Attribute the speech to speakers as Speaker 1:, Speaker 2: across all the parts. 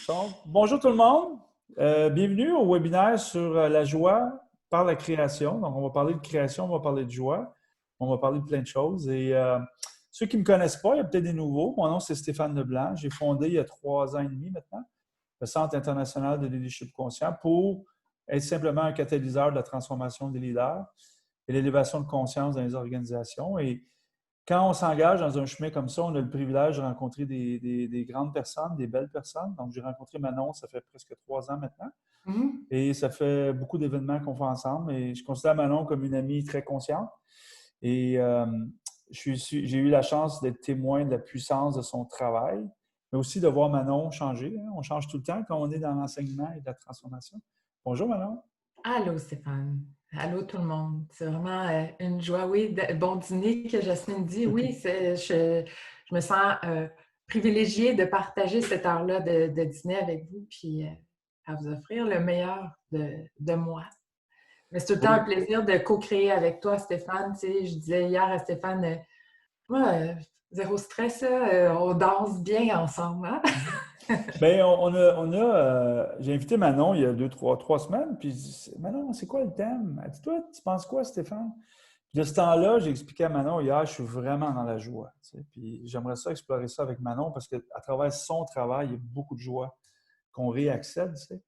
Speaker 1: Donc, bonjour tout le monde. Bienvenue au webinaire sur la joie par la création. Donc, on va parler de création, on va parler de joie, on va parler de plein de choses. Et ceux qui ne me connaissent pas, il y a peut-être des nouveaux. Mon nom, c'est Stéphane Leblanc. J'ai fondé il y a 3 ans et demi maintenant le Centre international de leadership conscient pour être simplement un catalyseur de la transformation des leaders et l'élévation de conscience dans les organisations. Et quand on s'engage dans un chemin comme ça, on a le privilège de rencontrer des grandes personnes, des belles personnes. Donc, j'ai rencontré Manon, ça fait presque 3 ans maintenant.
Speaker 2: Mhm.
Speaker 1: Et ça fait beaucoup d'événements qu'on fait ensemble. Et je considère Manon comme une amie très consciente. Et j'ai eu la chance d'être témoin de la puissance de son travail, mais aussi de voir Manon changer. On change tout le temps quand on est dans l'enseignement et de la transformation. Bonjour Manon.
Speaker 2: Allô Stéphane, allô tout le monde. C'est vraiment une joie, oui, bon dîner que Jasmine dit. Oui, je me sens privilégiée de partager cette heure-là de dîner avec vous, puis à vous offrir le meilleur de moi. Mais c'est tout le temps un
Speaker 1: Oui.
Speaker 2: plaisir de co-créer avec toi, Stéphane. Tu sais, je disais hier à Stéphane, moi, zéro stress, on danse bien ensemble, hein?
Speaker 1: Bien, j'ai invité Manon il y a 3 semaines, puis je dis, Manon, c'est quoi le thème? Elle dit, toi, tu penses quoi, Stéphane? Puis de ce temps-là, j'ai expliqué à Manon hier, je suis vraiment dans la joie. Tu sais. Puis j'aimerais ça explorer ça avec Manon parce qu'à travers son travail, il y a beaucoup de joie qu'on réaccède. Tu sais.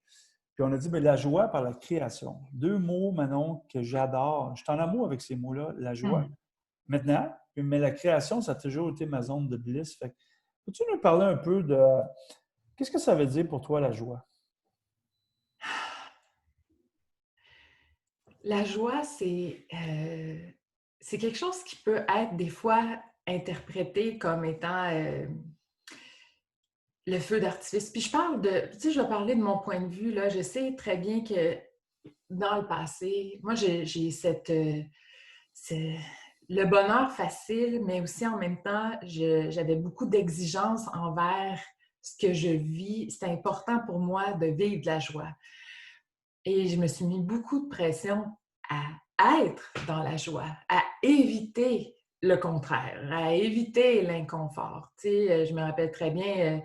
Speaker 1: Puis on a dit, mais la joie par la création. 2 mots, Manon, que j'adore. Je suis en amour avec ces mots-là, la joie.
Speaker 2: Hmm.
Speaker 1: Maintenant, mais la création, ça a toujours été ma zone de bliss. Fait que, peux-tu nous parler un peu de qu'est-ce que ça veut dire pour toi, la joie?
Speaker 2: La joie, c'est quelque chose qui peut être des fois interprété comme étant le feu d'artifice. Puis je parle de, tu sais, je vais parler de mon point de vue, là. Je sais très bien que dans le passé, moi, j'ai le bonheur facile, mais aussi en même temps, j'avais beaucoup d'exigences envers ce que je vis. C'est important pour moi de vivre de la joie. Et je me suis mis beaucoup de pression à être dans la joie, à éviter le contraire, à éviter l'inconfort. Tu sais, je me rappelle très bien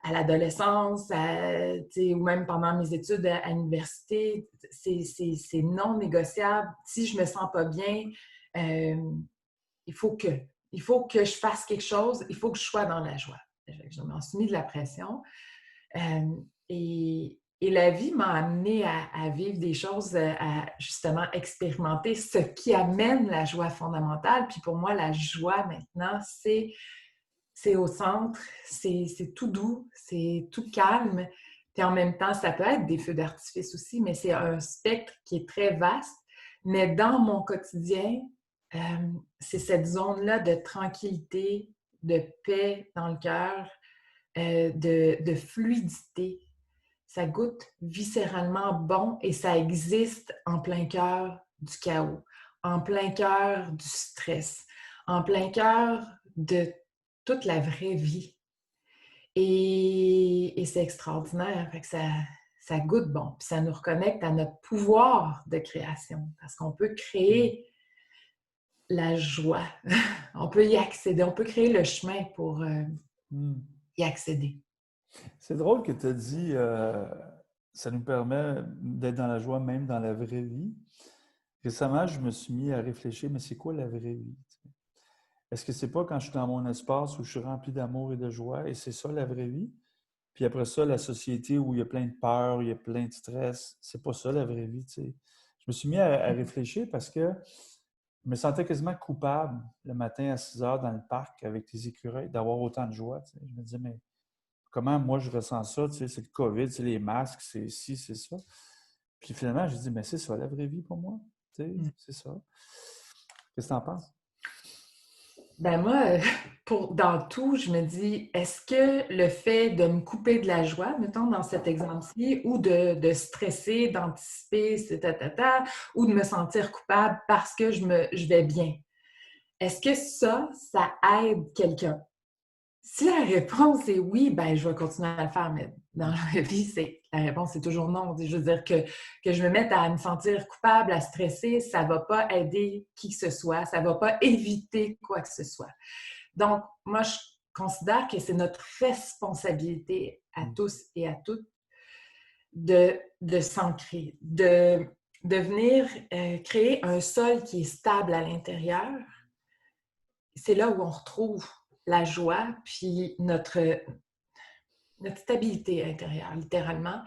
Speaker 2: à l'adolescence, ou même pendant mes études à l'université, c'est non négociable. Si je me sens pas bien, euh, il faut que, il faut que je fasse quelque chose, il faut que je sois dans la joie. Je m'en suis mis de la pression. Et la vie m'a amené à vivre des choses, à justement expérimenter ce qui amène la joie fondamentale. Puis pour moi, la joie maintenant, c'est au centre, c'est tout doux, c'est tout calme. Puis en même temps, ça peut être des feux d'artifice aussi, mais c'est un spectre qui est très vaste. Mais dans mon quotidien, euh, c'est cette zone-là de tranquillité, de paix dans le cœur, de fluidité. Ça goûte viscéralement bon et ça existe en plein cœur du chaos, en plein cœur du stress, en plein cœur de toute la vraie vie. Et c'est extraordinaire. Fait que ça goûte bon. Puis ça nous reconnecte à notre pouvoir de création parce qu'on peut
Speaker 1: Mm.
Speaker 2: créer la joie. On peut y accéder. On peut créer le chemin pour
Speaker 1: Mm.
Speaker 2: y accéder.
Speaker 1: C'est drôle que tu as dit ça nous permet d'être dans la joie même dans la vraie vie. Récemment, je me suis mis à réfléchir, mais c'est quoi la vraie vie? Est-ce que c'est pas quand je suis dans mon espace où je suis rempli d'amour et de joie et c'est ça la vraie vie? Puis après ça, la société où il y a plein de peur, il y a plein de stress, c'est pas ça la vraie vie, tu sais. Je me suis mis à réfléchir parce que je me sentais quasiment coupable le matin à 6 heures dans le parc avec les écureuils d'avoir autant de joie. Tu sais. Je me disais, mais comment moi je ressens ça? Tu sais, c'est le COVID, c'est les masques, c'est ci, c'est ça. Puis finalement, j'ai dit, mais c'est ça la vraie vie pour moi. Tu sais, c'est ça. Qu'est-ce que tu en penses?
Speaker 2: Ben moi, dans tout, je me dis, est-ce que le fait de me couper de la joie, mettons dans cet exemple-ci, ou de stresser, d'anticiper, ou de me sentir coupable parce que je vais bien, est-ce que ça aide quelqu'un? Si la réponse est oui, ben je vais continuer à le faire, mais dans la vie, la réponse est toujours non. Je veux dire que je me mette à me sentir coupable, à stresser, ça ne va pas aider qui que ce soit, ça ne va pas éviter quoi que ce soit. Donc, moi, considère que c'est notre responsabilité à tous et à toutes de s'ancrer, de venir créer un sol qui est stable à l'intérieur. C'est là où on retrouve la joie, puis notre stabilité intérieure, littéralement.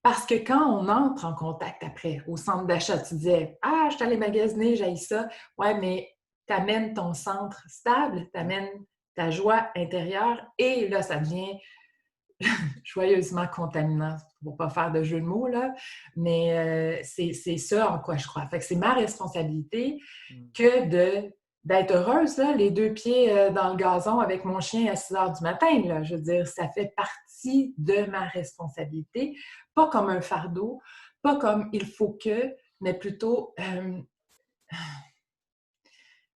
Speaker 2: Parce que quand on entre en contact après, au centre d'achat, tu disais « Ah, je suis allée magasiner, j'haïs ça. » Ouais, mais tu amènes ton centre stable, tu amènes ta joie intérieure et là, ça devient joyeusement contaminant, pour ne pas faire de jeu de mots, là. Mais c'est ça en quoi je crois. Fait que c'est ma responsabilité que d'être heureuse, là, les deux pieds dans le gazon avec mon chien à 6 heures du matin. Là. Je veux dire, ça fait partie de ma responsabilité, pas comme un fardeau, pas comme il faut que, mais plutôt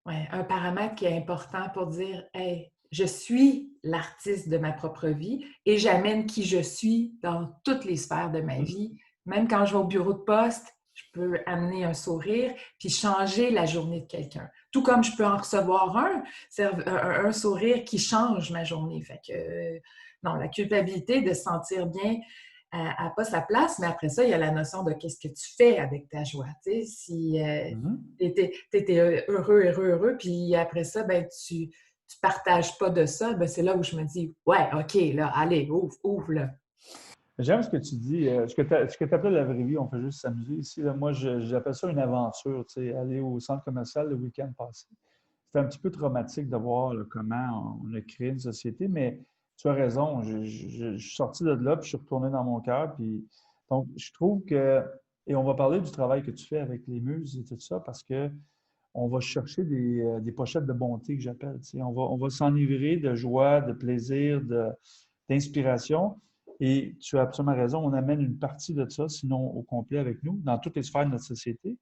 Speaker 2: un paramètre qui est important pour dire « Hey, je suis l'artiste de ma propre vie et j'amène qui je suis dans toutes les sphères de ma vie. Même quand je vais au bureau de poste, je peux amener un sourire puis changer la journée de quelqu'un. Tout comme je peux en recevoir un sourire qui change ma journée. Fait que, non, la culpabilité de se sentir bien n'a pas sa place, mais après ça, il y a la notion de qu'est-ce que tu fais avec ta joie. Tu sais, si tu étais heureux, puis après ça, ben, tu partages pas de ça, ben, c'est là où je me dis, ouais, OK, là, allez, ouvre, là.
Speaker 1: J'aime ce que tu dis. Ce que tu appelles la vraie vie, on fait juste s'amuser ici. Là. Moi, j'appelle ça une aventure. Tu sais, aller au centre commercial le week-end passé. C'était un petit peu traumatique de voir là, comment on a créé une société, mais tu as raison. Je suis sorti de là, puis je suis retourné dans mon cœur. Puis, donc, je trouve que, et on va parler du travail que tu fais avec les muses et tout ça, parce que on va chercher des pochettes de bonté que j'appelle. Tu sais. On va s'enivrer de joie, de plaisir, d'inspiration. Et tu as absolument raison, on amène une partie de ça, sinon au complet avec nous, dans toutes les sphères de notre société.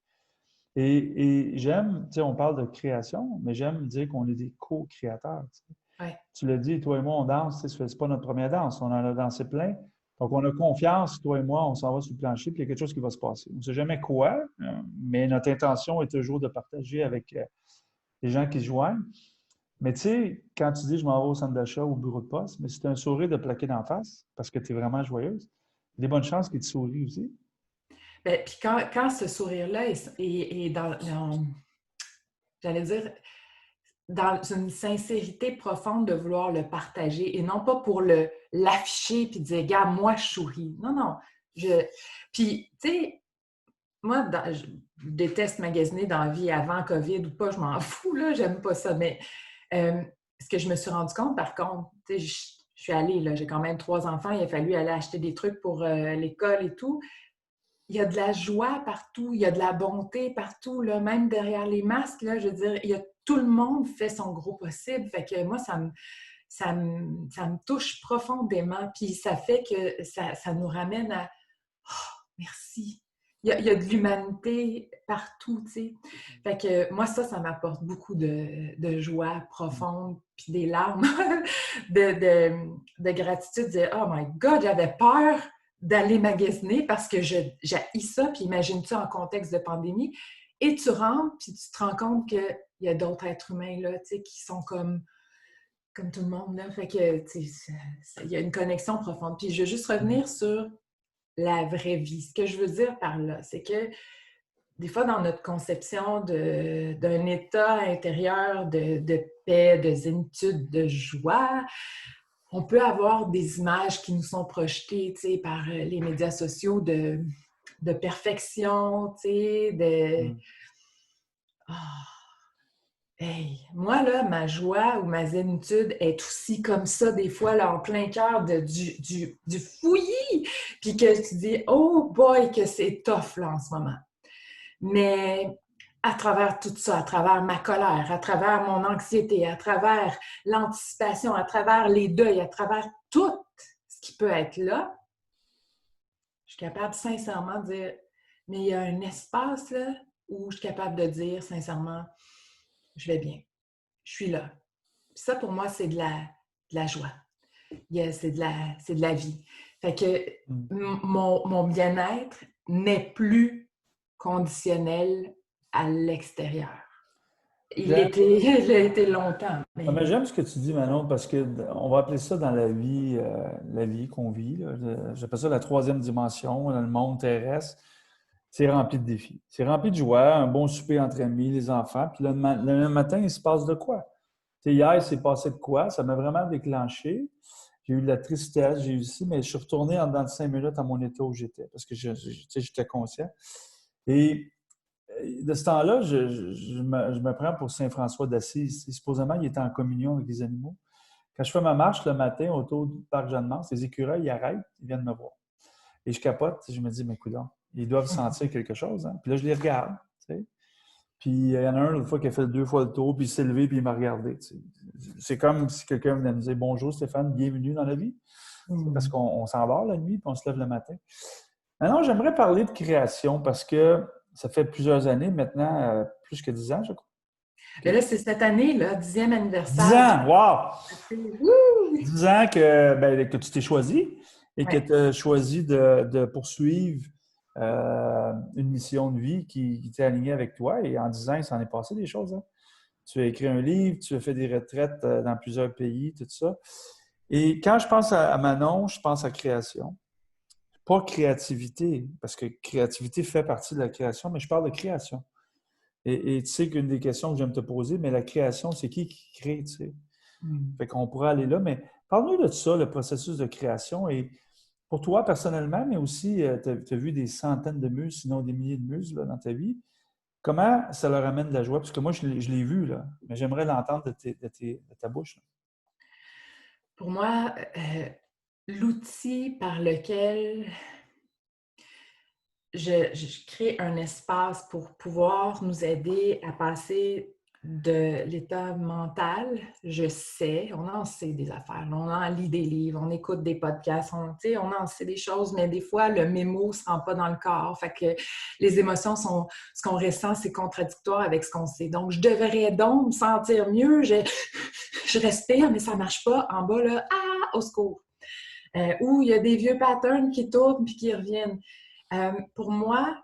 Speaker 1: Et j'aime, tu sais, on parle de création, mais j'aime dire qu'on est des co-créateurs. Tu sais.
Speaker 2: Ouais.
Speaker 1: Tu l'as dit, toi et moi, on danse, tu sais, c'est pas notre première danse, on en a dansé plein. Donc, on a confiance, toi et moi, on s'en va sur le plancher, puis il y a quelque chose qui va se passer. On ne sait jamais quoi, mais notre intention est toujours de partager avec les gens qui se joignent. Mais tu sais, quand tu dis je m'en vais au centre d'achat ou au bureau de poste, mais c'est un sourire de plaquer d'en face parce que tu es vraiment joyeuse. Il y a des bonnes chances qu'il te sourie aussi.
Speaker 2: Ben, puis quand ce sourire-là est j'allais dire, dans une sincérité profonde de vouloir le partager et non pas pour l'afficher puis dire, gars, moi, je souris. Non, non. Puis, tu sais, moi, je déteste magasiner dans la vie avant COVID ou pas, je m'en fous, là, j'aime pas ça. Mais ce que je me suis rendu compte, par contre, tu sais, je suis allée, là, j'ai quand même 3 enfants, il a fallu aller acheter des trucs pour l'école et tout. Il y a de la joie partout, il y a de la bonté partout, là, même derrière les masques, là, je veux dire, tout le monde fait son gros possible. Fait que moi, ça me touche profondément. Puis ça fait que ça nous ramène à oh, merci. Il y a de l'humanité partout, tu sais. Fait que moi, ça m'apporte beaucoup de joie profonde, puis des larmes de gratitude, de dire « Oh my God, j'avais peur d'aller magasiner parce que j'haïs ça, puis imagine-tu en contexte de pandémie. » Et tu rentres, puis tu te rends compte qu'il y a d'autres êtres humains, là, tu sais, qui sont comme tout le monde, là. Fait que, tu sais, il y a une connexion profonde. Puis je veux juste revenir sur la vraie vie. Ce que je veux dire par là, c'est que des fois, dans notre conception d'un état intérieur de paix, de zénitude, de joie, on peut avoir des images qui nous sont projetées, tu sais, par les médias sociaux de perfection, tu sais, Oh, hey, moi, là, ma joie ou ma zénitude est aussi comme ça, des fois, là, en plein cœur du fouillis, puis que tu dis, oh boy, que c'est tough, là, en ce moment. Mais à travers tout ça, à travers ma colère, à travers mon anxiété, à travers l'anticipation, à travers les deuils, à travers tout ce qui peut être là, je suis capable sincèrement de dire, mais il y a un espace, là, où je suis capable de dire sincèrement, je vais bien. Je suis là. Puis ça, pour moi, c'est de la joie. C'est de la vie. Fait que mon bien-être n'est plus conditionnel à l'extérieur.
Speaker 1: J'aime,
Speaker 2: Il a été longtemps.
Speaker 1: mais j'aime ce que tu dis, Manon, parce que on va appeler ça dans la vie qu'on vit, là. J'appelle ça la troisième dimension, dans le monde terrestre. C'est rempli de défis. C'est rempli de joie, un bon souper entre amis, les enfants. Puis le matin, il se passe de quoi? Tu sais, hier, il s'est passé de quoi? Ça m'a vraiment déclenché. J'ai eu de la tristesse, j'ai eu aussi, mais je suis retourné en dedans de 5 minutes à mon état où j'étais, parce que tu sais, j'étais conscient. Et de ce temps-là, je me prends pour Saint François d'Assise. Supposément, il était en communion avec les animaux. Quand je fais ma marche le matin autour du parc Jeanne-Mance, les écureuils, ils arrêtent, ils viennent me voir. Et je capote, je me dis, mais coudonc, ils doivent sentir quelque chose. Hein? Puis là, je les regarde. Tu sais. Puis il y en a un, l'autre fois, qui a fait 2 fois le tour, puis il s'est levé, puis il m'a regardé. Tu sais. C'est comme si quelqu'un venait me dire, bonjour Stéphane, bienvenue dans la vie. Parce qu'on s'endort la nuit, puis on se lève le matin. Maintenant, j'aimerais parler de création parce que ça fait plusieurs années maintenant, plus que 10 ans, je crois.
Speaker 2: Mais là, c'est cette année, là, 10e
Speaker 1: 10
Speaker 2: anniversaire.
Speaker 1: ans, wow!
Speaker 2: Wouh!
Speaker 1: 10 ans que tu t'es choisi et que
Speaker 2: Ouais.
Speaker 1: tu as choisi de poursuivre une mission de vie qui était alignée avec toi. Et en 10 ans, il s'en est passé des choses. Hein? Tu as écrit un livre, tu as fait des retraites dans plusieurs pays, tout ça. Et quand je pense à Manon, je pense à création. Pas créativité, parce que créativité fait partie de la création, mais je parle de création. Et tu sais qu'une des questions que j'aime te poser, mais la création, c'est qui crée, tu sais? Fait qu'on pourrait aller là, mais parle-nous de ça, le processus de création. Et pour toi, personnellement, mais aussi, tu as vu des centaines de muses, sinon des milliers de muses là, dans ta vie. Comment ça leur amène de la joie? Parce que moi, je l'ai vu, là, mais j'aimerais l'entendre de ta bouche. Là.
Speaker 2: Pour moi, l'outil par lequel je crée un espace pour pouvoir nous aider à passer de l'état mental, je sais, on en sait des affaires, on en lit des livres, on écoute des podcasts, on en sait des choses, mais des fois, le mémo ne se rend pas dans le corps. Fait que les émotions sont, ce qu'on ressent, c'est contradictoire avec ce qu'on sait. Donc, je devrais donc me sentir mieux, je respire, mais ça ne marche pas. En bas, là, au secours. Ou il y a des vieux patterns qui tournent puis qui reviennent. Pour moi,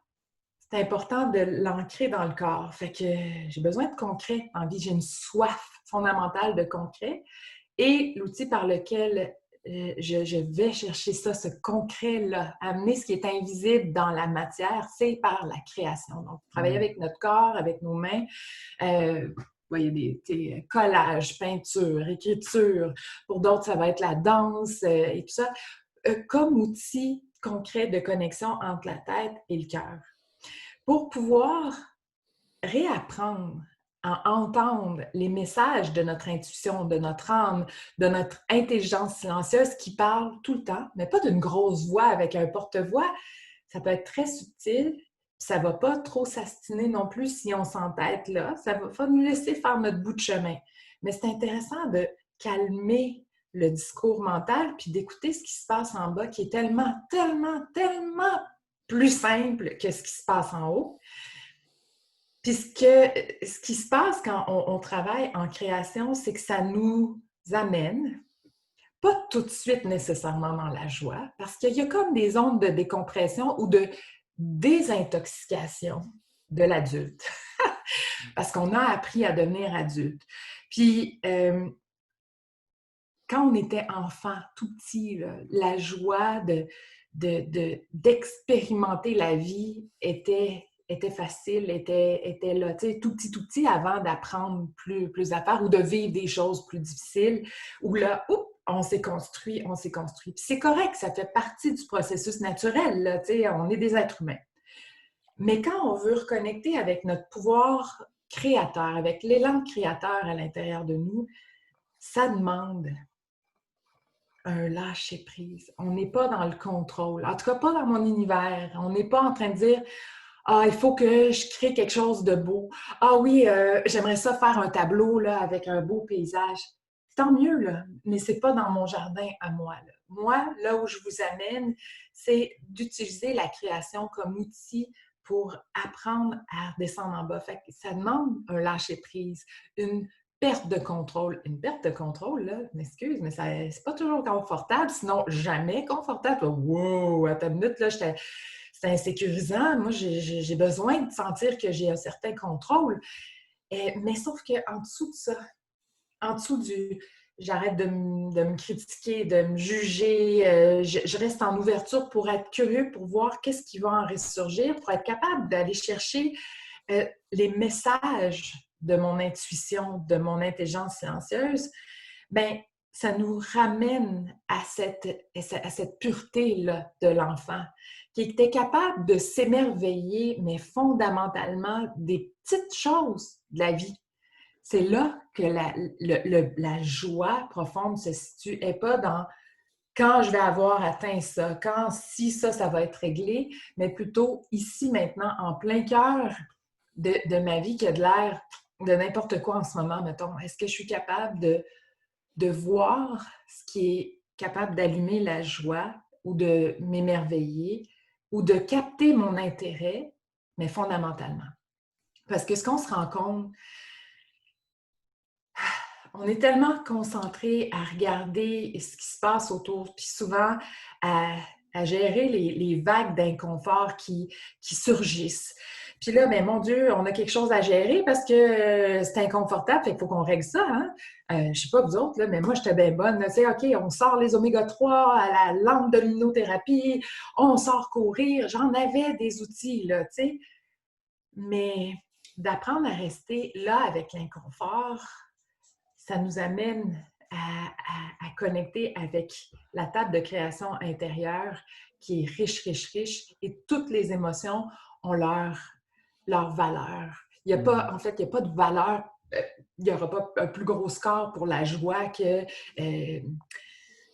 Speaker 2: c'est important de l'ancrer dans le corps. Fait que j'ai besoin de concret en vie. J'ai une soif fondamentale de concret. Et l'outil par lequel je vais chercher ça, ce concret-là, amener ce qui est invisible dans la matière, c'est par la création. Donc, travailler avec notre corps, avec nos mains. Il y a des collages, peinture, écriture. Pour d'autres, ça va être la danse et tout ça. Comme outil concret de connexion entre la tête et le cœur. Pour pouvoir réapprendre à entendre les messages de notre intuition, de notre âme, de notre intelligence silencieuse qui parle tout le temps, mais pas d'une grosse voix avec un porte-voix. Ça peut être très subtil, ça ne va pas trop s'astiner non plus si on s'entête là. Ça va nous laisser faire notre bout de chemin. Mais c'est intéressant de calmer le discours mental puis d'écouter ce qui se passe en bas qui est tellement, tellement, tellement plus simple que ce qui se passe en haut. Puis ce qui se passe quand on travaille en création, c'est que ça nous amène, pas tout de suite nécessairement dans la joie, parce qu'il y a comme des ondes de décompression ou de désintoxication de l'adulte. Parce qu'on a appris à devenir adulte. Puis, quand on était enfant, tout petit, là, la joie d'expérimenter la vie était facile, était là, tu sais, tout petit avant d'apprendre plus à faire ou de vivre des choses plus difficiles, où là, on s'est construit. Puis c'est correct, ça fait partie du processus naturel, là, tu sais, on est des êtres humains. Mais quand on veut reconnecter avec notre pouvoir créateur, avec l'élan créateur à l'intérieur de nous, ça demande un lâcher-prise. On n'est pas dans le contrôle. En tout cas, pas dans mon univers. On n'est pas en train de dire « Ah, il faut que je crée quelque chose de beau. Ah oui, j'aimerais ça faire un tableau là, avec un beau paysage. » Tant mieux, là, mais c'est pas dans mon jardin à moi. Là. Moi, là où je vous amène, c'est d'utiliser la création comme outil pour apprendre à redescendre en bas. Fait que ça demande un lâcher-prise, une perte de contrôle. Une perte de contrôle, là, m'excuse, mais c'est pas toujours confortable, sinon jamais confortable. Wow, à ta minute, là, c'est insécurisant. Moi, j'ai besoin de sentir que j'ai un certain contrôle. Mais sauf qu'en dessous de ça, en dessous du j'arrête de me critiquer, de me juger, je reste en ouverture pour être curieux, pour voir qu'est-ce qui va en ressurgir, pour être capable d'aller chercher les messages de mon intuition, de mon intelligence silencieuse, bien, ça nous ramène à cette pureté-là de l'enfant, qui était capable de s'émerveiller, mais fondamentalement, des petites choses de la vie. C'est là que la joie profonde se situe, et pas dans quand je vais avoir atteint ça, quand si ça va être réglé, mais plutôt ici, maintenant, en plein cœur de ma vie qui a de l'air de n'importe quoi en ce moment, mettons. Est-ce que je suis capable de voir ce qui est capable d'allumer la joie ou de m'émerveiller ou de capter mon intérêt, mais fondamentalement? Parce que ce qu'on se rend compte, on est tellement concentré à regarder ce qui se passe autour, puis souvent à gérer les vagues d'inconfort qui surgissent. Puis là, ben mon Dieu, on a quelque chose à gérer parce que c'est inconfortable, fait qu'il faut qu'on règle ça, hein? Je sais pas vous autres, là, mais moi, j'étais bien bonne. Tu sais, OK, on sort les oméga-3 à la lampe de luminothérapie, on sort courir. J'en avais des outils, là, tu sais. Mais d'apprendre à rester là avec l'inconfort, ça nous amène à connecter avec la table de création intérieure qui est riche, riche, riche, et toutes les émotions ont leur valeur. Il y a pas, en fait, il n'y a pas de valeur, il n'y aura pas un plus gros score pour la joie que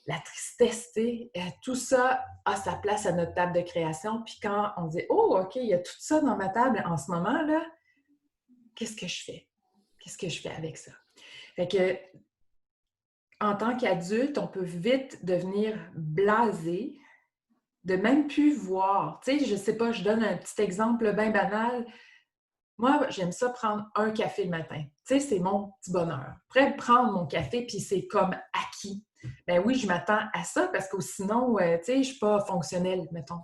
Speaker 2: la tristesse, tu sais. Tout ça a sa place à notre table de création. Puis quand on dit « Oh, OK, il y a tout ça dans ma table en ce moment, là, qu'est-ce que je fais? Qu'est-ce que je fais avec ça? » Fait que en tant qu'adulte, on peut vite devenir blasé, de même plus voir. Tu sais, je sais pas, je donne un petit exemple bien banal. Moi, j'aime ça prendre un café le matin. Tu sais, c'est mon petit bonheur. Après, prendre mon café, puis c'est comme acquis. Ben oui, je m'attends à ça parce que sinon, tu sais, je suis pas fonctionnelle, mettons.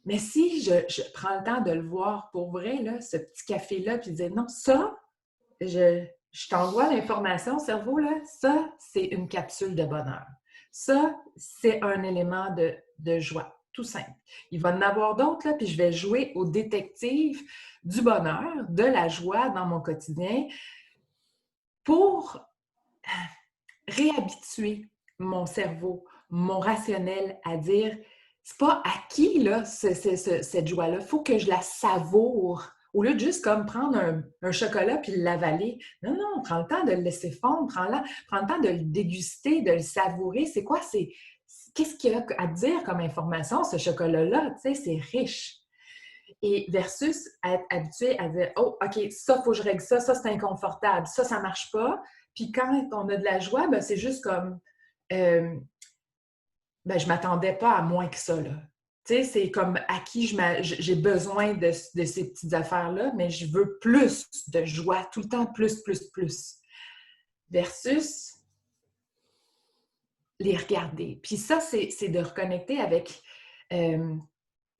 Speaker 2: Mais si je prends le temps de le voir pour vrai, là, ce petit café-là, puis de dire non, ça, je t'envoie l'information, cerveau, là, ça, c'est une capsule de bonheur. Ça, c'est un élément de joie, tout simple. Il va y en avoir d'autres, là, puis je vais jouer au détective du bonheur, de la joie dans mon quotidien pour réhabituer mon cerveau, mon rationnel à dire c'est pas acquis, là, cette joie-là. Il faut que je la savoure. Au lieu de juste comme prendre un chocolat puis l'avaler. Non, non, prends le temps de le laisser fondre, prends le temps de le déguster, de le savourer. C'est quoi? Qu'est-ce qu'il y a à dire comme information, ce chocolat-là? Tu sais, c'est riche. Et versus être habitué à dire oh, OK, ça, il faut que je règle ça, c'est inconfortable, ça ne marche pas. Puis quand on a de la joie, ben, c'est juste comme ben, je ne m'attendais pas à moins que ça, là. Tu sais, c'est comme à qui j'ai besoin de ces petites affaires-là, mais je veux plus de joie, tout le temps plus, plus, plus. Versus les regarder. Puis ça, c'est de reconnecter avec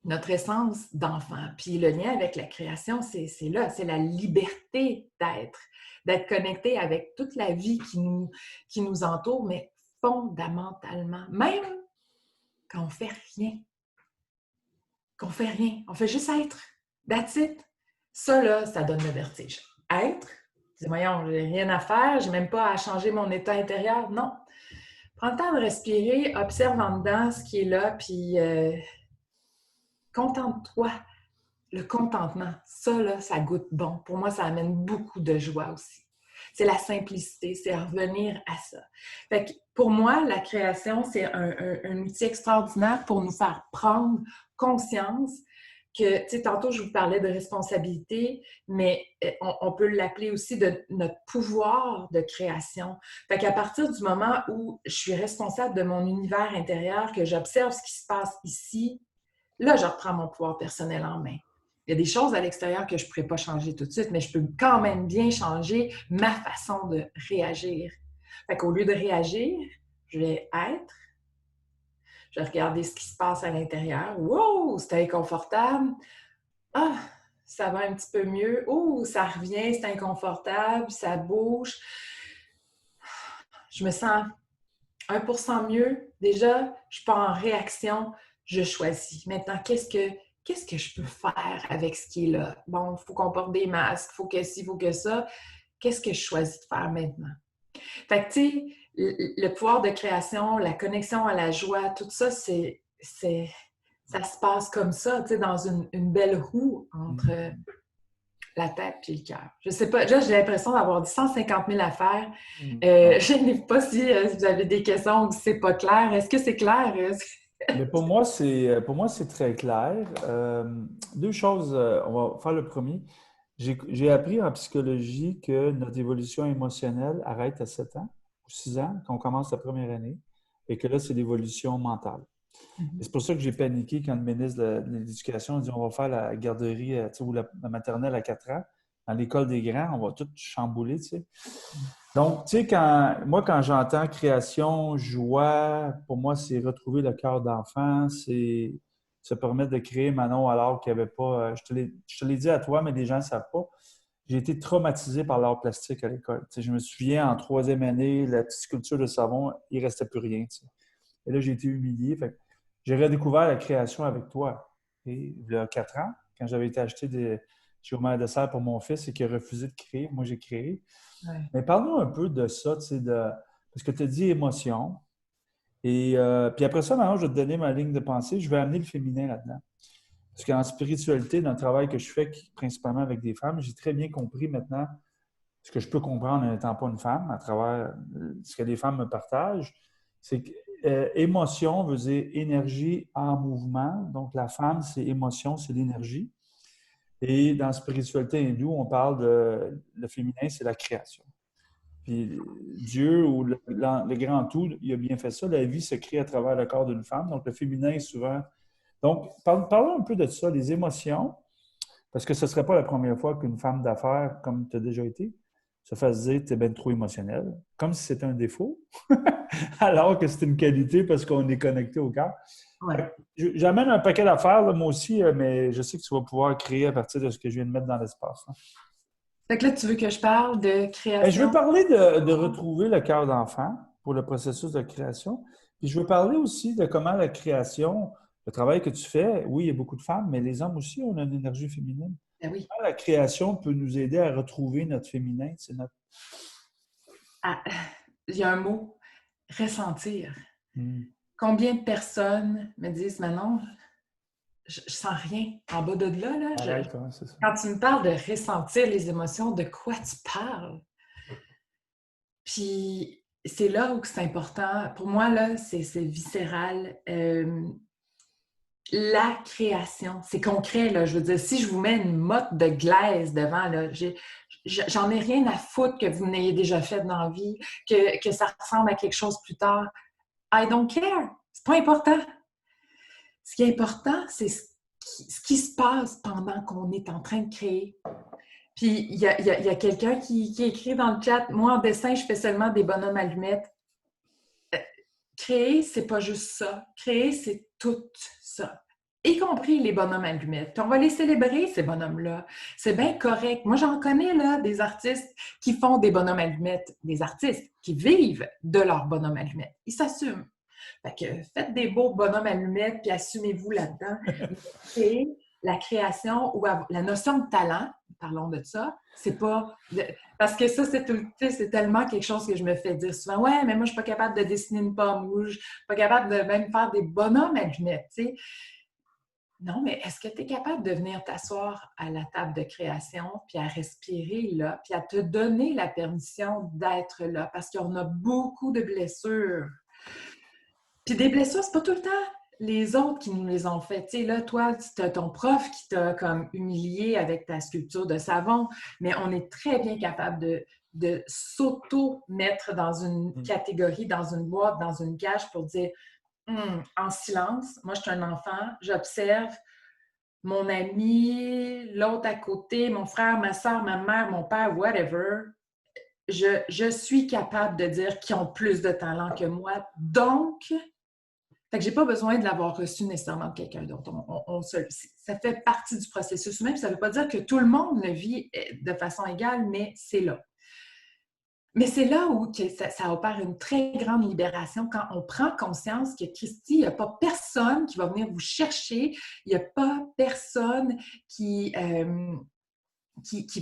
Speaker 2: notre essence d'enfant. Puis le lien avec la création, c'est là, c'est la liberté d'être connecté avec toute la vie qui nous entoure, mais fondamentalement, même quand on fait rien. Qu'on fait rien. On fait juste être. That's it. Ça, là, ça donne le vertige. Être, c'est voyons, j'ai rien à faire, j'ai même pas à changer mon état intérieur. Non. Prends le temps de respirer, observe en dedans ce qui est là, puis contente-toi. Le contentement, ça, là, ça goûte bon. Pour moi, ça amène beaucoup de joie aussi. C'est la simplicité, c'est revenir à ça. Fait que pour moi, la création, c'est un outil extraordinaire pour nous faire prendre conscience que, tu sais, tantôt, je vous parlais de responsabilité, mais on peut l'appeler aussi de notre pouvoir de création. Fait qu'à partir du moment où je suis responsable de mon univers intérieur, que j'observe ce qui se passe ici, là, je reprends mon pouvoir personnel en main. Il y a des choses à l'extérieur que je ne pourrais pas changer tout de suite, mais je peux quand même bien changer ma façon de réagir. Fait qu'au lieu de réagir, je vais être, je vais regarder ce qui se passe à l'intérieur. Wow, c'est inconfortable. Ah, ça va un petit peu mieux. Ouh, ça revient, c'est inconfortable, ça bouge. Je me sens 1% mieux. Déjà, je suis pas en réaction, je choisis. Maintenant, qu'est-ce que je peux faire avec ce qui est là? Bon, il faut qu'on porte des masques, il faut que ci, il faut que ça. Qu'est-ce que je choisis de faire maintenant? Fait que, tu sais, le pouvoir de création, la connexion à la joie, tout ça, ça se passe comme ça, tu sais, dans une belle roue entre la tête et le cœur. Je sais pas, là, j'ai l'impression d'avoir dit 150 000 affaires. Je ne sais pas si vous avez des questions ou si c'est pas clair. Est-ce que c'est clair?
Speaker 1: Mais pour moi, c'est très clair. Deux choses, on va faire le premier. J'ai appris en psychologie que notre évolution émotionnelle arrête à 7 ans ou 6 ans, quand on commence la première année, et que là, c'est l'évolution mentale. Et c'est pour ça que j'ai paniqué quand le ministre de l'Éducation a dit on va faire la garderie tu sais, ou la maternelle à 4 ans. Dans l'école des grands, on va tout chambouler, tu sais. Donc, tu sais, quand j'entends création, joie, pour moi, c'est retrouver le cœur d'enfant, c'est se permettre de créer Manon alors qu'il n'y avait pas. Je te l'ai dit à toi, mais les gens ne savent pas. J'ai été traumatisé par l'art plastique à l'école. Tu sais, je me souviens, en troisième année, la petite sculpture de savon, il ne restait plus rien. Tu sais. Et là, j'ai été humilié. Fait que j'ai redécouvert la création avec toi. Et il y a 4 ans, quand j'avais été acheter des géomètres de dessert pour mon fils et qu'il a refusé de créer, moi, j'ai créé.
Speaker 2: Ouais.
Speaker 1: Mais parle-nous un peu de ça, tu sais, parce que tu as dit émotion. Et puis après ça, maintenant, je vais te donner ma ligne de pensée. Je vais amener le féminin là-dedans. Parce qu'en spiritualité, dans le travail que je fais, principalement avec des femmes, j'ai très bien compris maintenant ce que je peux comprendre en n'étant pas une femme, à travers ce que les femmes me partagent. C'est que émotion veut dire énergie en mouvement. Donc, la femme, c'est émotion, c'est l'énergie. Et dans la spiritualité hindoue, on parle le féminin, c'est la création. Puis Dieu ou le grand tout, il a bien fait ça. La vie se crée à travers le corps d'une femme. Donc, le féminin est souvent. Donc, parlons un peu de ça, les émotions, parce que ce ne serait pas la première fois qu'une femme d'affaires, comme tu as déjà été, se fasse dire que tu es bien trop émotionnel, comme si c'était un défaut, alors que c'est une qualité parce qu'on est connecté au cœur.
Speaker 2: Ouais.
Speaker 1: J'amène un paquet d'affaires, là, moi aussi, mais je sais que tu vas pouvoir créer à partir de ce que je viens de mettre dans l'espace. Là.
Speaker 2: Fait que là, tu veux que je parle de
Speaker 1: Je veux
Speaker 2: création?
Speaker 1: parler de retrouver le cœur d'enfant pour le processus de création. Puis je veux parler aussi de comment la création, le travail que tu fais, oui, il y a beaucoup de femmes, mais les hommes aussi ont une énergie féminine.
Speaker 2: Ben oui.
Speaker 1: Comment la création peut nous aider à retrouver notre féminin? C'est notre...
Speaker 2: Ah, il y a un mot, ressentir.
Speaker 1: Hmm.
Speaker 2: Combien de personnes me disent, Manon, je sens rien en bas de là, là.
Speaker 1: Arrête, hein, c'est ça.
Speaker 2: Quand tu me parles de ressentir les émotions, de quoi tu parles? Puis c'est là où c'est important. Pour moi, là, c'est viscéral. La création, c'est concret, là. Je veux dire, si je vous mets une motte de glaise devant, là, j'en ai rien à foutre que vous n'ayez déjà fait dans la vie, que ça ressemble à quelque chose plus tard. I don't care. C'est pas important. Ce qui est important, c'est ce qui se passe pendant qu'on est en train de créer. Puis, il y a quelqu'un qui écrit dans le chat, moi, en dessin, je fais seulement des bonhommes allumettes. Créer, c'est pas juste ça. Créer, c'est tout ça. Y compris les bonhommes allumettes. Puis on va les célébrer, ces bonhommes-là. C'est bien correct. Moi, j'en connais, là, des artistes qui font des bonhommes allumettes, des artistes qui vivent de leurs bonhommes allumettes. Ils s'assument. Fait que faites des beaux bonhommes allumettes, puis assumez-vous là-dedans. Et la création ou la notion de talent, parlons de ça, c'est pas... Parce que ça, c'est tellement quelque chose que je me fais dire souvent. Ouais, mais moi, je suis pas capable de dessiner une pomme ou je suis pas capable de même faire des bonhommes allumettes, tu sais. Non, mais est-ce que tu es capable de venir t'asseoir à la table de création, puis à respirer là, puis à te donner la permission d'être là? Parce qu'on a beaucoup de blessures. Puis des blessures, c'est pas tout le temps les autres qui nous les ont fait. Tu sais, là, toi, tu as ton prof qui t'a comme humilié avec ta sculpture de savon, mais on est très bien capable de s'auto-mettre dans une catégorie, dans une boîte, dans une cage pour dire en silence, moi, je suis un enfant, j'observe mon ami, l'autre à côté, mon frère, ma soeur, ma mère, mon père, whatever. Je suis capable de dire qu'ils ont plus de talent que moi. Donc, Fait que j'ai pas besoin de l'avoir reçu nécessairement de quelqu'un d'autre. Ça fait partie du processus humain, puis ça veut pas dire que tout le monde le vit de façon égale, mais c'est là. Mais c'est là où ça opère une très grande libération quand on prend conscience que Christy, il n'y a pas personne qui va venir vous chercher, il n'y a pas personne qui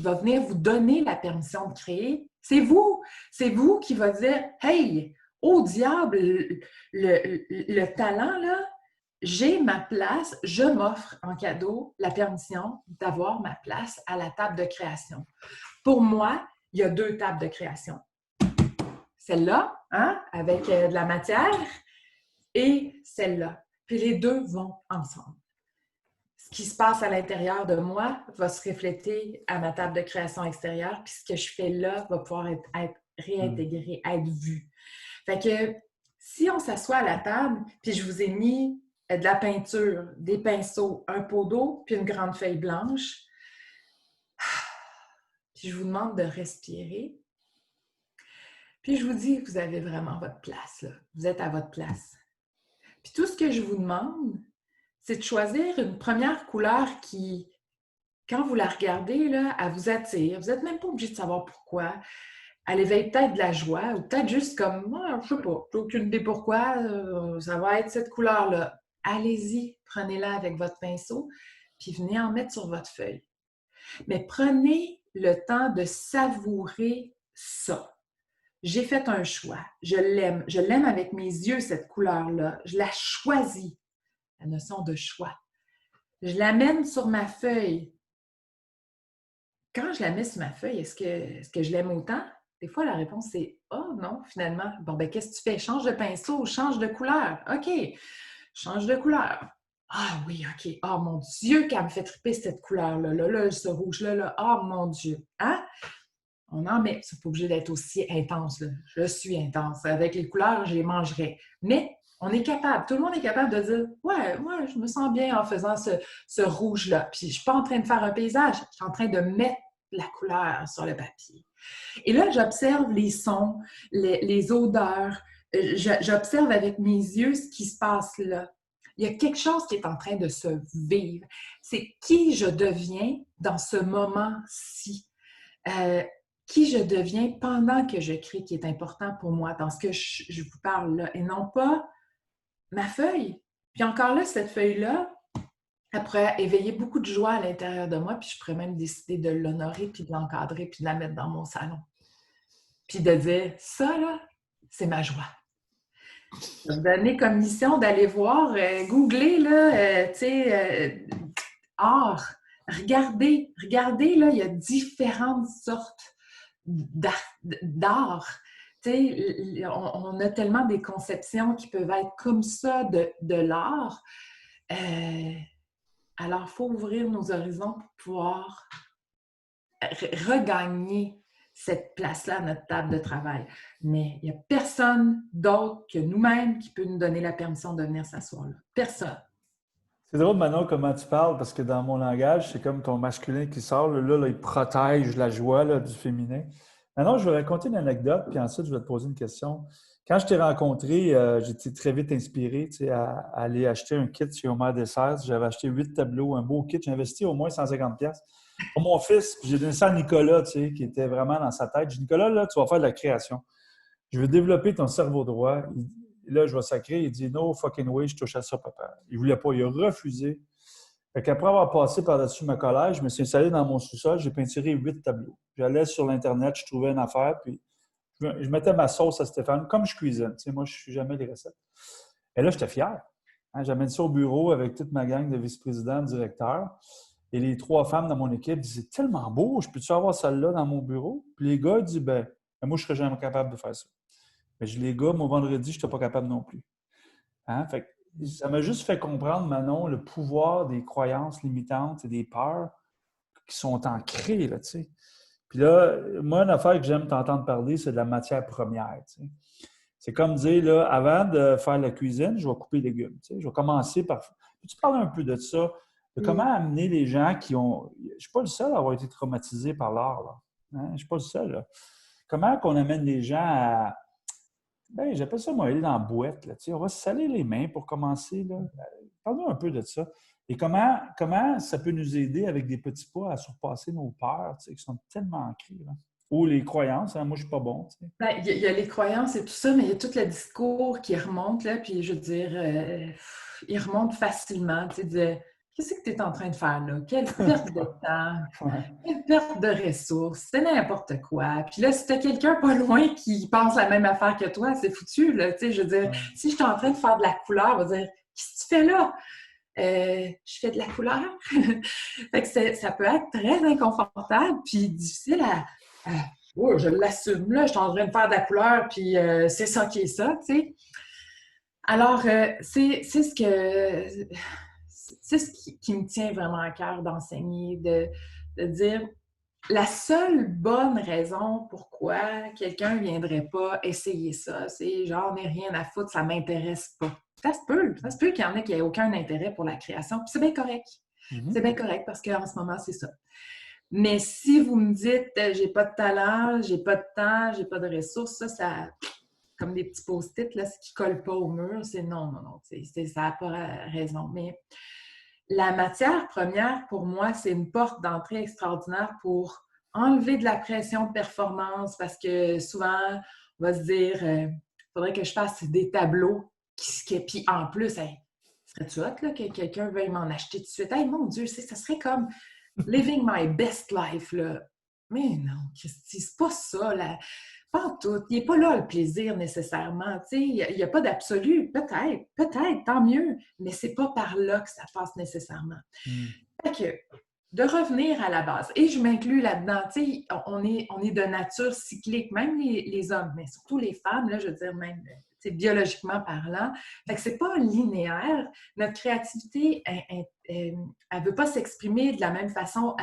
Speaker 2: va venir vous donner la permission de créer. C'est vous. C'est vous qui va dire « Hey, au diable, le talent, là, j'ai ma place, je m'offre en cadeau la permission d'avoir ma place à la table de création. » Pour moi, il y a 2 tables de création. Celle-là, hein, avec de la matière, et celle-là. Puis les 2 vont ensemble. Ce qui se passe à l'intérieur de moi va se refléter à ma table de création extérieure, puis ce que je fais là va pouvoir être réintégré, être vu. Fait que si on s'assoit à la table, puis je vous ai mis de la peinture, des pinceaux, un pot d'eau, puis une grande feuille blanche, puis je vous demande de respirer, puis je vous dis que vous avez vraiment votre place, là. Vous êtes à votre place. Puis tout ce que je vous demande, c'est de choisir une première couleur qui, quand vous la regardez, là, elle vous attire. Vous n'êtes même pas obligé de savoir pourquoi. Elle éveille peut-être de la joie ou peut-être juste comme, je ne sais pas, j'ai aucune idée pourquoi, ça va être cette couleur-là. Allez-y, prenez-la avec votre pinceau, puis venez en mettre sur votre feuille. Mais prenez le temps de savourer ça. J'ai fait un choix. Je l'aime. Je l'aime avec mes yeux, cette couleur-là. Je la choisis. La notion de choix. Je l'amène sur ma feuille. Quand je la mets sur ma feuille, est-ce que je l'aime autant? Des fois, la réponse, c'est « Oh non, finalement. » Bon, ben qu'est-ce que tu fais? Change de pinceau, change de couleur. OK, change de couleur. Ah oui, OK. Ah mon Dieu, qu'elle me fait triper cette couleur-là. Là, ce rouge-là. Là. Ah mon Dieu. Hein? On en met. C'est pas obligé d'être aussi intense. Là. Je suis intense. Avec les couleurs, je les mangerai. Mais on est capable. Tout le monde est capable de dire « Ouais, moi, je me sens bien en faisant ce rouge-là. » Puis je ne suis pas en train de faire un paysage. Je suis en train de mettre la couleur sur le papier. Et là, j'observe les sons, les odeurs. J'observe avec mes yeux ce qui se passe là. Il y a quelque chose qui est en train de se vivre. C'est qui je deviens dans ce moment-ci. Qui je deviens pendant que je crée qui est important pour moi dans ce que je vous parle là. Et non pas ma feuille. Puis encore là, cette feuille-là, elle pourrait éveiller beaucoup de joie à l'intérieur de moi, puis je pourrais même décider de l'honorer, puis de l'encadrer, puis de la mettre dans mon salon. Puis de dire, ça, là, c'est ma joie. Je vais vous donner comme mission d'aller voir, googler, là, tu sais, art. Regardez, là, il y a différentes sortes d'art. Tu sais, on a tellement des conceptions qui peuvent être comme ça de l'art. Alors, il faut ouvrir nos horizons pour pouvoir regagner cette place-là à notre table de travail. Mais il n'y a personne d'autre que nous-mêmes qui peut nous donner la permission de venir s'asseoir là. Personne.
Speaker 1: C'est drôle, Manon, comment tu parles, parce que dans mon langage, c'est comme ton masculin qui sort. Là, il protège la joie là, du féminin. Maintenant, je vais raconter une anecdote, puis ensuite, je vais te poser une question. Quand je t'ai rencontré, j'étais très vite inspiré à aller acheter un kit chez Omer Dessert. J'avais acheté 8 tableaux, un beau kit. J'ai investi au moins 150$. Pour mon fils, puis j'ai donné ça à Nicolas, qui était vraiment dans sa tête. J'ai dit, Nicolas, là, tu vas faire de la création. Je veux développer ton cerveau droit. Là, je vais sacrer. Il dit, no fucking way, je touche à ça, papa. Il ne voulait pas, il a refusé. Fait qu'après avoir passé par-dessus ma colère, je me suis installé dans mon sous-sol, j'ai peinturé 8 tableaux. J'allais sur l'Internet, je trouvais une affaire, puis je mettais ma sauce à Stéphane, comme je cuisine. Tu sais, moi, je ne suis jamais les recettes. Et là, j'étais fier. Hein, j'amène ça au bureau avec toute ma gang de vice-présidents, directeurs. Et les 3 femmes dans mon équipe disaient, c'est tellement beau, je peux-tu avoir celle-là dans mon bureau? Puis les gars disent, ben, moi, je ne serais jamais capable de faire ça. Mais les gars, mon vendredi, je n'étais pas capable non plus. Hein? Fait que ça m'a juste fait comprendre, Manon, le pouvoir des croyances limitantes et des peurs qui sont ancrées, là, tu sais. Puis là, moi, une affaire que j'aime t'entendre parler, c'est de la matière première, tu sais. C'est comme dire, là, avant de faire la cuisine, je vais couper les légumes, tu sais. Je vais commencer par... Peux-tu parler un peu de ça? De comment amener les gens qui ont... Je ne suis pas le seul à avoir été traumatisé par l'art, là. Hein? Je ne suis pas le seul, là. Comment qu'on amène les gens Ben, j'appelle ça, moi, aller dans la boîte. Là, tu sais. On va se saler les mains pour commencer. Là. Parle-nous un peu de ça. Et comment ça peut nous aider avec des petits pas à surpasser nos peurs, tu sais, qui sont tellement ancrées. Là. Ou les croyances, hein, moi, je ne suis pas bon. Tu sais.
Speaker 2: Ben, il y a les croyances et tout ça, mais il y a tout le discours qui remonte, là, puis je veux dire, il remonte facilement, tu sais, de qu'est-ce que tu es en train de faire là? Quelle perte de temps,
Speaker 1: Ouais.
Speaker 2: quelle perte de ressources, c'est n'importe quoi. Puis là, si tu as quelqu'un pas loin qui pense la même affaire que toi, c'est foutu, là, tu sais, je veux dire,
Speaker 1: Ouais.
Speaker 2: si je suis en train de faire de la couleur, on va dire, qu'est-ce que tu fais là? Je fais de la couleur. Fait que ça peut être très inconfortable puis difficile oh, je l'assume, là, je suis en train de faire de la couleur, puis c'est ça qui est ça, tu sais. Alors, c'est ce qui me tient vraiment à cœur d'enseigner, de dire la seule bonne raison pourquoi quelqu'un ne viendrait pas essayer ça, c'est genre, n'ai rien à foutre, ça ne m'intéresse pas. Ça se peut qu'il y en ait qui n'aient aucun intérêt pour la création, puis c'est bien correct. C'est
Speaker 1: Mhm.
Speaker 2: bien correct parce qu'en ce moment, c'est ça. Mais si vous me dites, j'ai pas de talent, j'ai pas de temps, j'ai pas de ressources, ça comme des petits post-it, là, ce qui colle pas au mur, c'est non, non, non, ça n'a pas raison. Mais la matière première, pour moi, c'est une porte d'entrée extraordinaire pour enlever de la pression de performance parce que souvent, on va se dire, il faudrait que je fasse des tableaux. Puis en plus, hey, serait-tu hot là, que quelqu'un veuille m'en acheter tout de suite? Hey, mon Dieu, ça serait comme living my best life. Là. Mais non, Christy, c'est pas ça. Là. Pas en tout. Il n'est pas là le plaisir nécessairement. Il n'y a pas d'absolu. Peut-être, tant mieux. Mais c'est pas par là que ça passe nécessairement.
Speaker 1: Mhm.
Speaker 2: Fait que, de revenir à la base, et je m'inclus là-dedans, on est de nature cyclique, même les hommes, mais surtout les femmes, là, je veux dire, même biologiquement parlant. Fait que c'est pas linéaire. Notre créativité, elle ne veut pas s'exprimer de la même façon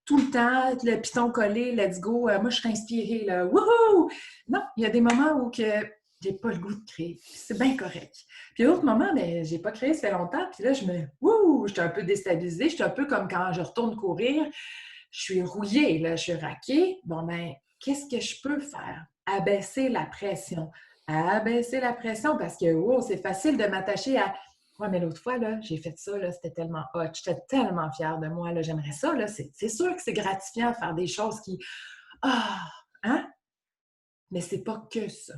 Speaker 2: tout le temps, le piton collé, let's go, moi je suis inspirée, là, wouhou! Non, il y a des moments où que j'ai pas le goût de créer, puis c'est bien correct. Puis d'autres moments, ben, j'ai pas créé, ça fait longtemps, puis là, je suis un peu déstabilisée, je suis un peu comme quand je retourne courir, je suis rouillée, là, je suis raquée. Bon, ben, qu'est-ce que je peux faire? Abaisser la pression. Abaisser la pression parce que, wow, c'est facile de m'attacher à ouais, mais l'autre fois, là, j'ai fait ça, là, c'était tellement hot, j'étais tellement fière de moi, là, j'aimerais ça, là, c'est sûr que c'est gratifiant de faire des choses qui, ah, hein? Mais c'est pas que ça.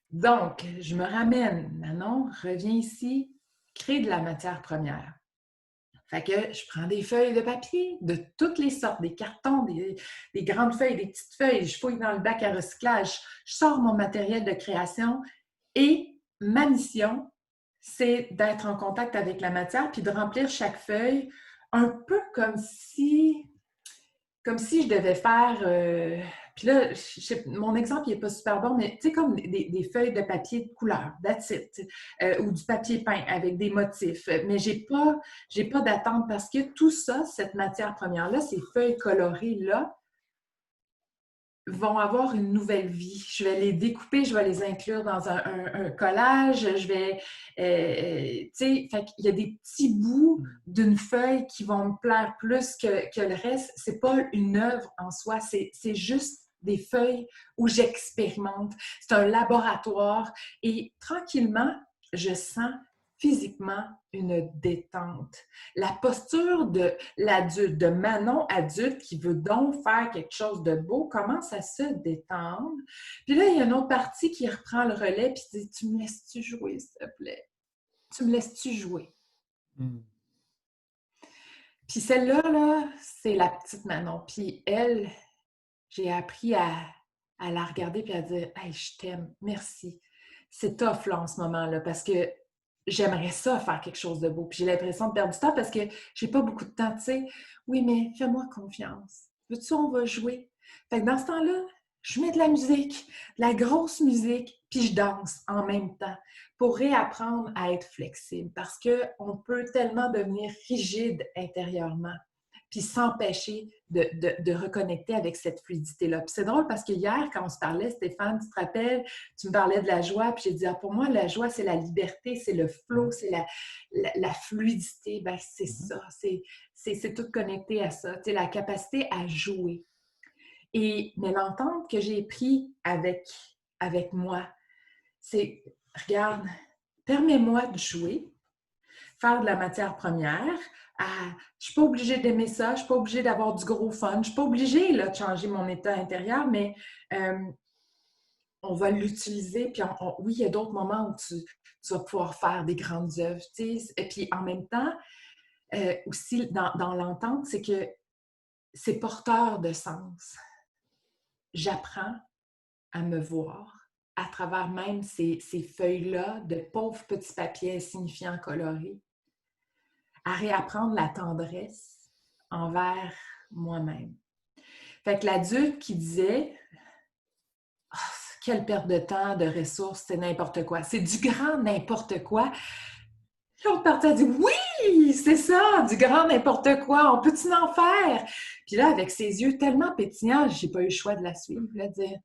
Speaker 2: Donc, je me ramène, Manon, reviens ici, crée de la matière première. Fait que je prends des feuilles de papier de toutes les sortes, des cartons, des grandes feuilles, des petites feuilles, je fouille dans le bac à recyclage, je sors mon matériel de création et ma mission, c'est d'être en contact avec la matière puis de remplir chaque feuille un peu comme si je devais faire. Puis là, mon exemple, il n'est pas super bon, mais tu sais, comme des feuilles de papier de couleur, that's it. Ou du papier peint avec des motifs. Mais j'ai pas d'attente parce que tout ça, cette matière première-là, ces feuilles colorées-là, vont avoir une nouvelle vie. Je vais les découper, je vais les inclure dans un collage, je vais, tu sais, il y a des petits bouts d'une feuille qui vont me plaire plus que le reste. C'est pas une œuvre en soi, c'est juste des feuilles où j'expérimente. C'est un laboratoire et tranquillement, je sens physiquement une détente. La posture de l'adulte, de Manon adulte qui veut donc faire quelque chose de beau, commence à se détendre. Puis là, il y a une autre partie qui reprend le relais puis dit « Tu me laisses-tu jouer, s'il te plaît? Tu me laisses-tu jouer? »
Speaker 1: Mhm.
Speaker 2: Puis celle-là, là, c'est la petite Manon. Puis elle, j'ai appris à la regarder puis à dire « Hey, je t'aime, merci. » C'est tough, là, en ce moment-là, parce que j'aimerais ça faire quelque chose de beau. Puis j'ai l'impression de perdre du temps parce que j'ai pas beaucoup de temps, tu sais. Oui, mais fais-moi confiance. Veux-tu, on va jouer? Fait que dans ce temps-là, je mets de la musique, de la grosse musique, puis je danse en même temps pour réapprendre à être flexible parce qu'on peut tellement devenir rigide intérieurement puis s'empêcher de reconnecter avec cette fluidité-là. Puis c'est drôle parce que hier, quand on se parlait, Stéphane, tu te rappelles, tu me parlais de la joie, puis j'ai dit, ah, pour moi, la joie, c'est la liberté, c'est le flow, c'est la fluidité. Ben c'est
Speaker 1: Mhm.
Speaker 2: ça, c'est tout connecté à ça, tu sais, la capacité à jouer. Mais l'entente que j'ai prise avec moi, c'est, regarde, permets-moi de jouer, faire de la matière première. Je ne suis pas obligée d'aimer ça, je ne suis pas obligée d'avoir du gros fun, je ne suis pas obligée là, de changer mon état intérieur, mais on va l'utiliser. Puis oui, il y a d'autres moments où tu vas pouvoir faire des grandes œuvres. Tu sais. Et puis en même temps, aussi dans l'entente, c'est que c'est porteur de sens. J'apprends à me voir à travers même ces feuilles-là de pauvres petits papiers insignifiants colorés, à réapprendre la tendresse envers moi-même. Fait que l'adulte qui disait oh, quelle perte de temps, de ressources, c'est n'importe quoi. C'est du grand n'importe quoi. L'autre partie a dit oui, c'est ça, du grand n'importe quoi, on peut-tu en faire? Puis là, avec ses yeux tellement pétillants, j'ai pas eu le choix de la suivre, là, de dire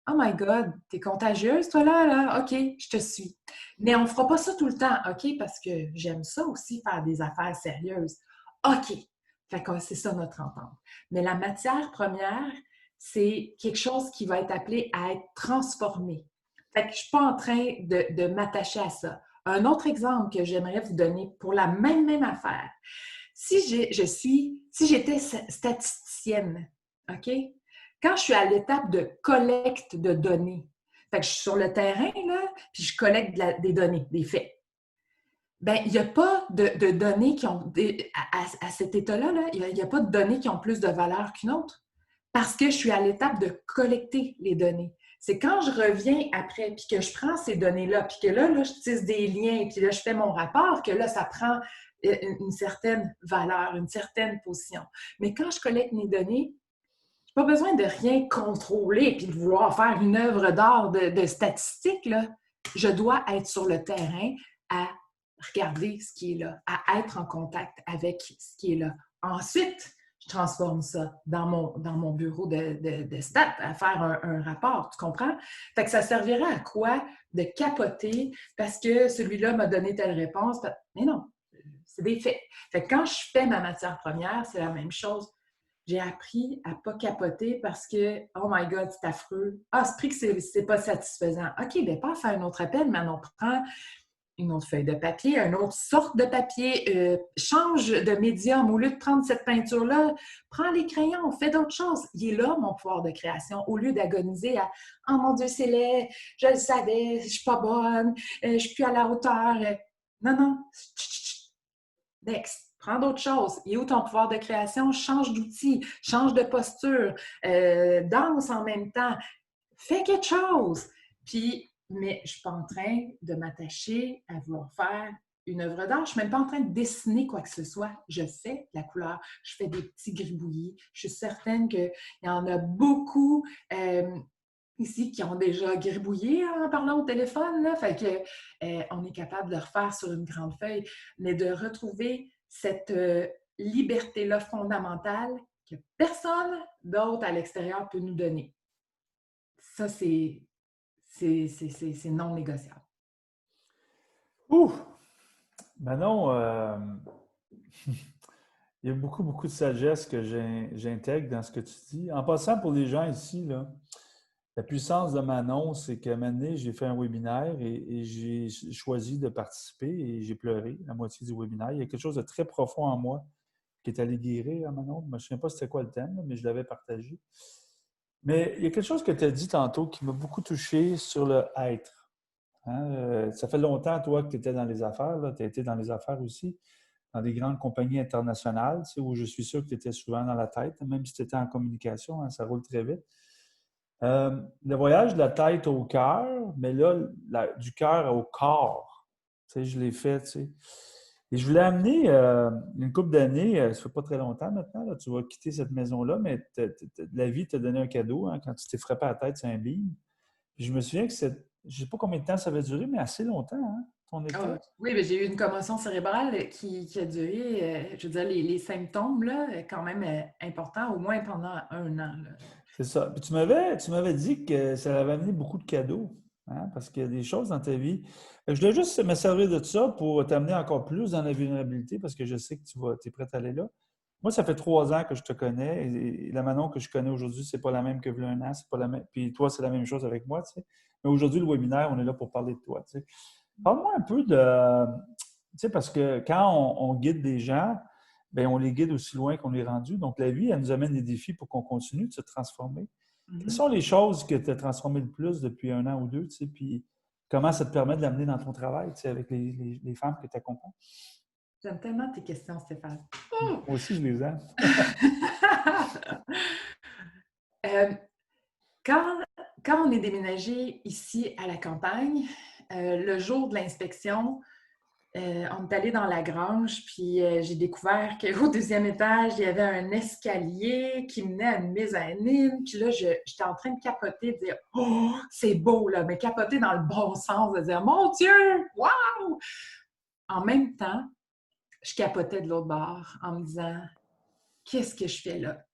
Speaker 2: oh my God, t'es contagieuse, toi là? OK, je te suis. Mais on fera pas ça tout le temps, OK? Parce que j'aime ça aussi, faire des affaires sérieuses. OK. Fait que c'est ça notre entente. Mais la matière première, c'est quelque chose qui va être appelé à être transformé. Fait que je suis pas en train de m'attacher à ça. Un autre exemple que j'aimerais vous donner pour la même affaire. Si j'étais statisticienne, OK? Quand je suis à l'étape de collecte de données, fait que je suis sur le terrain, là, puis je collecte des données, des faits. Bien, il n'y a pas de données qui ont, à cet état-là, là, il n'y a pas de données qui ont plus de valeur qu'une autre parce que je suis à l'étape de collecter les données. C'est quand je reviens après, puis que je prends ces données-là, puis que là, je tisse des liens, puis là, je fais mon rapport, que là, ça prend une certaine valeur, une certaine position. Mais quand je collecte mes données, je n'ai pas besoin de rien contrôler puis de vouloir faire une œuvre d'art de statistiques, là. Je dois être sur le terrain à regarder ce qui est là, à être en contact avec ce qui est là. Ensuite, je transforme ça dans mon bureau de stats, à faire un rapport, tu comprends? Fait que ça servirait à quoi de capoter parce que celui-là m'a donné telle réponse? Mais non, c'est des faits. Fait que quand je fais ma matière première, c'est la même chose. J'ai appris à ne pas capoter parce que, oh my God, c'est affreux. Ah, c'est pris que c'est pas satisfaisant. OK, bien, pas faire un autre appel, mais on prend une autre feuille de papier, une autre sorte de papier, change de médium. Au lieu de prendre cette peinture-là, prends les crayons, fais d'autres choses. Il est là, mon pouvoir de création. Au lieu d'agoniser à « Oh mon Dieu, c'est laid, je le savais, je suis pas bonne, je suis plus à la hauteur. » Non, non. Next. Prends d'autres choses. Il est où ton pouvoir de création? Change d'outil, change de posture, danse en même temps. Fais quelque chose. Puis, mais je ne suis pas en train de m'attacher à vouloir faire une œuvre d'art. Je ne suis même pas en train de dessiner quoi que ce soit. Je fais la couleur. Je fais des petits gribouillis. Je suis certaine qu'il y en a beaucoup ici qui ont déjà gribouillé en parlant au téléphone. Là. Fait que, on est capable de le refaire sur une grande feuille, mais de retrouver cette liberté-là fondamentale que personne d'autre à l'extérieur peut nous donner. Ça, c'est non négociable.
Speaker 1: Ouh! Manon, il y a beaucoup, beaucoup de sagesse que j'intègre dans ce que tu dis. En passant pour les gens ici, là, la puissance de Manon, c'est qu'à un moment donné, j'ai fait un webinaire et j'ai choisi de participer et j'ai pleuré la moitié du webinaire. Il y a quelque chose de très profond en moi qui est allé guérir à Manon. Je ne me souviens pas c'était quoi le thème, mais je l'avais partagé. Mais il y a quelque chose que tu as dit tantôt qui m'a beaucoup touché sur le être. Hein? Ça fait longtemps, toi, que tu étais dans les affaires. Tu as été dans les affaires aussi, dans des grandes compagnies internationales, où je suis sûr que tu étais souvent dans la tête, même si tu étais en communication, hein, ça roule très vite. Le voyage de la tête au cœur, mais là, du cœur au corps. Je l'ai fait, tu sais. Et je voulais amener une couple d'années, ça fait pas très longtemps maintenant, là, tu vas quitter cette maison-là, mais la vie t'a donné un cadeau hein, quand tu t'es frappé à la tête sur un beam. Puis je me souviens que je ne sais pas combien de temps ça avait duré, mais assez longtemps, hein, ton état.
Speaker 2: Oui, mais j'ai eu une commotion cérébrale qui a duré, je veux dire, les symptômes, là, quand même importants, au moins pendant un an. Là.
Speaker 1: C'est ça. Puis tu m'avais dit que ça avait amené beaucoup de cadeaux, hein, parce qu'il y a des choses dans ta vie. Je voulais juste me servir de ça pour t'amener encore plus dans la vulnérabilité, parce que je sais que tu es prête à aller là. Moi, ça fait 3 ans que je te connais, et la Manon que je connais aujourd'hui, c'est pas la même que v'là un an, c'est pas la même. Puis toi, c'est la même chose avec moi, tu sais. Mais aujourd'hui, le webinaire, on est là pour parler de toi. Tu sais. Parle-moi un peu de... Tu sais, parce que quand on guide des gens, bien, on les guide aussi loin qu'on est rendu. Donc, la vie, elle nous amène des défis pour qu'on continue de se transformer. Quelles sont les choses que tu as transformées le plus depuis 1 an ou 2, tu sais, puis comment ça te permet de l'amener dans ton travail, tu sais, avec les femmes que tu accompagnes?
Speaker 2: J'aime tellement tes questions, Stéphane.
Speaker 1: Moi aussi, je les aime.
Speaker 2: Euh, quand, quand on est déménagé ici à la campagne, le jour de l'inspection, on est allé dans la grange, puis j'ai découvert qu'au deuxième étage, il y avait un escalier qui menait à une mezzanine. Puis là, j'étais en train de capoter, de dire «Oh, c'est beau, là!» mais capoter dans le bon sens, de dire «Mon Dieu! Wow!» En même temps, je capotais de l'autre bord en me disant «Qu'est-ce que je fais là?»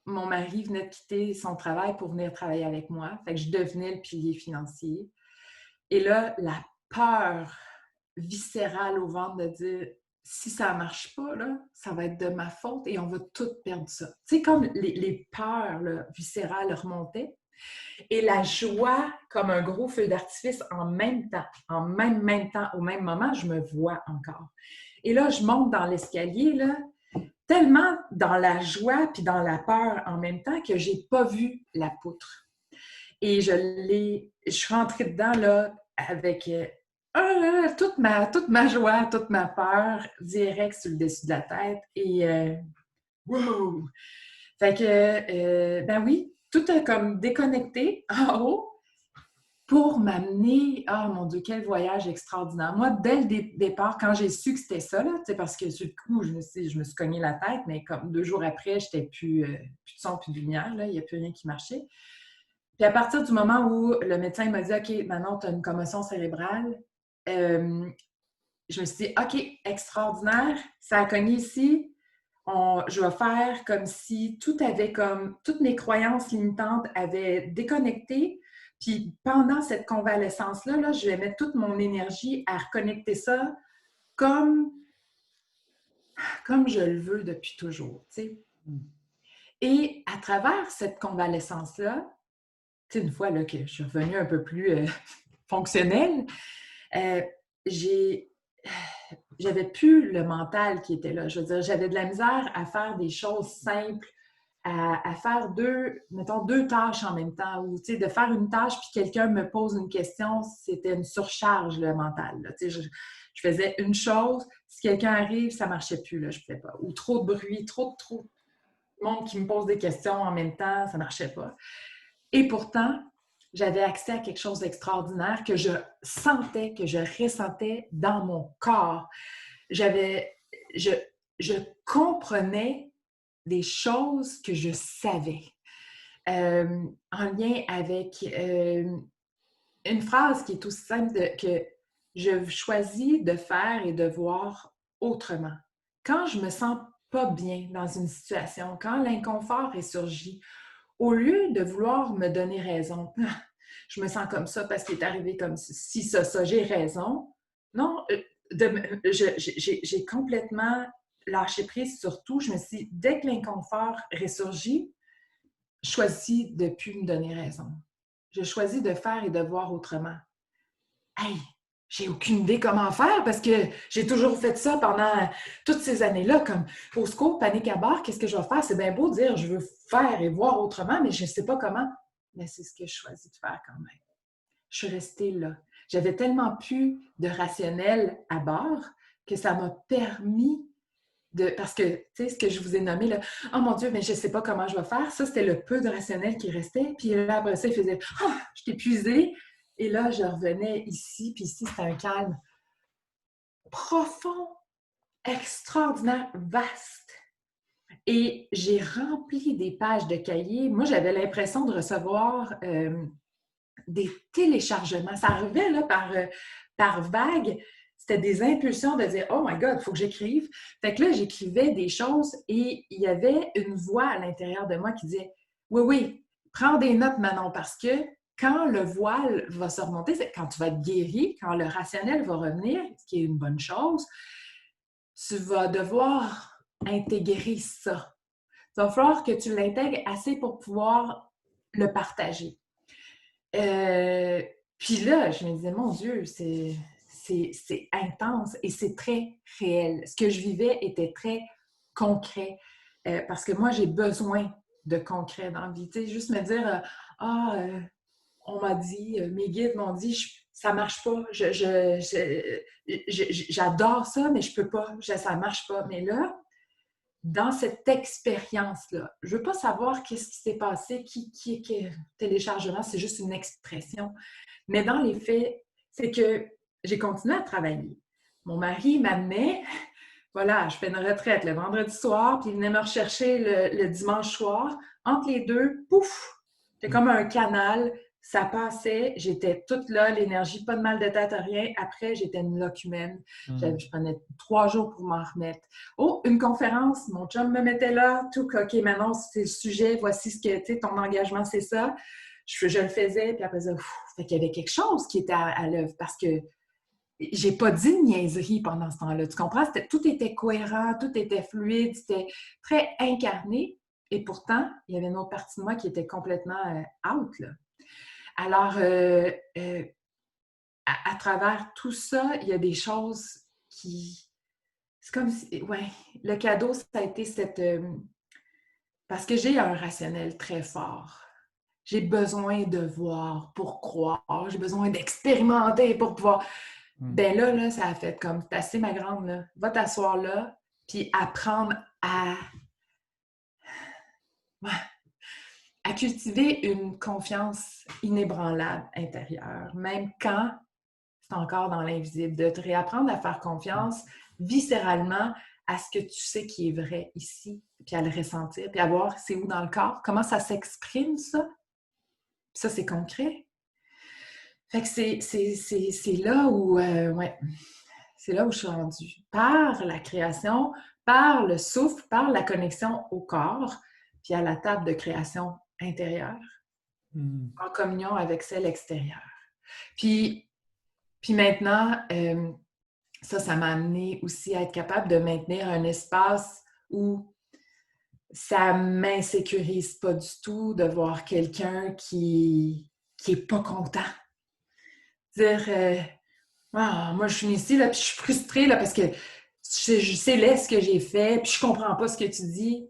Speaker 2: Mon mari venait de quitter son travail pour venir travailler avec moi. Fait que je devenais le pilier financier. Et là, la peur viscérale au ventre de dire si ça ne marche pas, là, ça va être de ma faute et on va tout perdre ça. Tu sais, comme les peurs là, viscérales remontaient et la joie comme un gros feu d'artifice en même temps, même temps, au même moment, je me vois encore. Et là, je monte dans l'escalier, là, tellement dans la joie puis dans la peur en même temps que j'ai pas vu la poutre. Et je suis rentrée dedans là avec toute ma joie, toute ma peur direct sur le dessus de la tête et wow! Fait que ben oui, tout a comme déconnecté en haut pour m'amener, ah mon Dieu, quel voyage extraordinaire. Moi, dès le départ, quand j'ai su que c'était ça, là, parce que sur le coup, je me suis cogné la tête, mais comme 2 jours après, j'étais plus de son, plus de lumière, là, il n'y a plus rien qui marchait. Puis à partir du moment où le médecin m'a dit « OK, maintenant, tu as une commotion cérébrale je me suis dit « OK, extraordinaire, ça a cogné ici. Je vais faire comme si toutes mes croyances limitantes avaient déconnecté. Puis pendant cette convalescence-là, là, je vais mettre toute mon énergie à reconnecter ça comme, comme je le veux depuis toujours. Tu sais. Et à travers cette convalescence-là, une fois là, que je suis revenue un peu plus fonctionnelle, j'avais plus le mental qui était là. Je veux dire, j'avais de la misère à faire des choses simples, à faire mettons, 2 tâches en même temps, ou de faire une tâche puis quelqu'un me pose une question, c'était une surcharge le mental. Là. Je faisais une chose, si quelqu'un arrive, ça marchait plus, là, je ne pouvais pas. Ou trop de bruit, trop de monde qui me pose des questions en même temps, ça ne marchait pas. Et pourtant, j'avais accès à quelque chose d'extraordinaire que je sentais, que je ressentais dans mon corps. Je comprenais des choses que je savais. En lien avec une phrase qui est aussi simple que je choisis de faire et de voir autrement. Quand je me sens pas bien dans une situation, quand l'inconfort est surgi, au lieu de vouloir me donner raison, je me sens comme ça parce qu'il est arrivé comme si ça, j'ai raison. Non, j'ai complètement lâché prise sur tout. Je me suis dit, dès que l'inconfort ressurgit, je choisis de ne plus me donner raison. Je choisis de faire et de voir autrement. Hey, j'ai aucune idée comment faire parce que j'ai toujours fait ça pendant toutes ces années-là, comme au secours, panique à bord, qu'est-ce que je vais faire? C'est bien beau de dire je veux faire et voir autrement, mais je ne sais pas comment. Mais c'est ce que je choisis de faire quand même. Je suis restée là. J'avais tellement plus de rationnel à bord que ça m'a permis parce que, tu sais, ce que je vous ai nommé, là, « Oh mon Dieu, mais je ne sais pas comment je vais faire. » Ça, c'était le peu de rationnel qui restait. Puis là, après ça, il faisait « Oh, je suis épuisée. » Et là, je revenais ici, puis ici, c'était un calme profond, extraordinaire, vaste. Et j'ai rempli des pages de cahiers. Moi, j'avais l'impression de recevoir des téléchargements. Ça arrivait là, par vague. C'était des impulsions de dire « Oh my God, il faut que j'écrive. » Fait que là, j'écrivais des choses et il y avait une voix à l'intérieur de moi qui disait « Oui, oui, prends des notes, Manon, parce que quand le voile va se remonter, c'est quand tu vas être guéri, quand le rationnel va revenir, ce qui est une bonne chose, tu vas devoir intégrer ça. Il va falloir que tu l'intègres assez pour pouvoir le partager. » Puis là, je me disais, mon Dieu, c'est intense et c'est très réel. Ce que je vivais était très concret. Parce que moi, j'ai besoin de concret dans la vie. Tu sais, juste me dire, ah, on m'a dit, mes guides m'ont dit, ça marche pas. J'adore ça, mais je peux pas. Ça marche pas. Mais là, dans cette expérience-là, je veux pas savoir qu'est-ce qui s'est passé, qui téléchargement, c'est juste une expression. Mais dans les faits, c'est que j'ai continué à travailler. Mon mari m'amenait, voilà, je fais une retraite le vendredi soir, puis il venait me rechercher le dimanche soir. Entre les deux, pouf, c'était comme un canal, ça passait, j'étais toute là, l'énergie, pas de mal de tête, rien. Après, j'étais une locumène. Je prenais 3 jours pour m'en remettre. Oh, une conférence, mon chum me mettait là, tout, OK, maintenant, c'est le sujet, voici ce que, tu sais, ton engagement, c'est ça. Je le faisais, puis après ça, fait qu'il y avait quelque chose qui était à l'œuvre parce que j'ai pas dit de niaiserie pendant ce temps-là. Tu comprends? Tout était cohérent, tout était fluide, c'était très incarné. Et pourtant, il y avait une autre partie de moi qui était complètement out, là. Alors, à travers tout ça, il y a des choses qui... C'est comme si... Ouais, le cadeau, ça a été cette... parce que j'ai un rationnel très fort. J'ai besoin de voir pour croire. J'ai besoin d'expérimenter pour pouvoir... Ben là, ça a fait comme, t'as assez ma grande, là. Va t'asseoir là, puis apprendre à cultiver une confiance inébranlable intérieure, même quand c'est encore dans l'invisible, de te réapprendre à faire confiance viscéralement à ce que tu sais qui est vrai ici, puis à le ressentir, puis à voir c'est où dans le corps, comment ça s'exprime, ça. Puis ça, c'est concret. Fait que c'est là où, ouais, c'est là où je suis rendue. Par la création, par le souffle, par la connexion au corps, puis à la table de création intérieure, en communion avec celle extérieure. Puis maintenant, ça m'a amené aussi à être capable de maintenir un espace où ça m'insécurise pas du tout de voir quelqu'un qui est pas content. Dire, ah, moi je suis ici, là, puis je suis frustrée là, parce que je sais là ce que j'ai fait, puis je comprends pas ce que tu dis.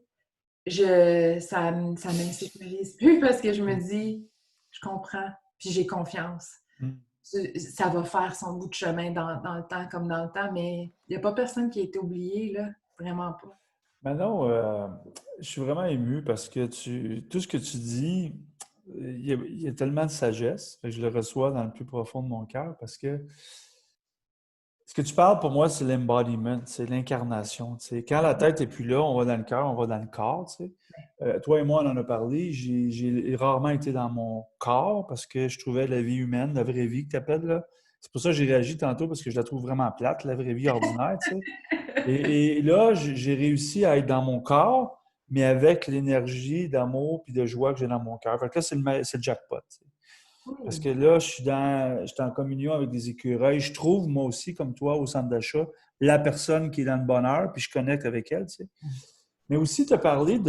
Speaker 2: Ça m'insécurise plus parce que je me dis, je comprends, puis j'ai confiance. Ça va faire son bout de chemin dans le temps comme dans le temps, mais il n'y a pas personne qui a été oublié, là. Vraiment pas.
Speaker 1: Manon, je suis vraiment ému parce que tout ce que tu dis, il y a tellement de sagesse. Fait que je le reçois dans le plus profond de mon cœur parce que ce que tu parles pour moi, c'est l'embodiment, c'est l'incarnation. Tu sais. Quand la tête n'est plus là, on va dans le cœur, on va dans le corps. Tu sais. Toi et moi, on en a parlé. J'ai rarement été dans mon corps parce que je trouvais la vie humaine, la vraie vie que tu appelles, là. C'est pour ça que j'ai réagi tantôt parce que je la trouve vraiment plate, la vraie vie ordinaire. Tu sais. Et là, j'ai réussi à être dans mon corps, mais avec l'énergie d'amour puis de joie que j'ai dans mon cœur. Fait que là, c'est le jackpot. Tu sais. Parce que là, je suis en communion avec des écureuils. Je trouve, moi aussi, comme toi, au centre d'achat, la personne qui est dans le bonheur, puis je connecte avec elle. Tu sais. Mais aussi, tu as parlé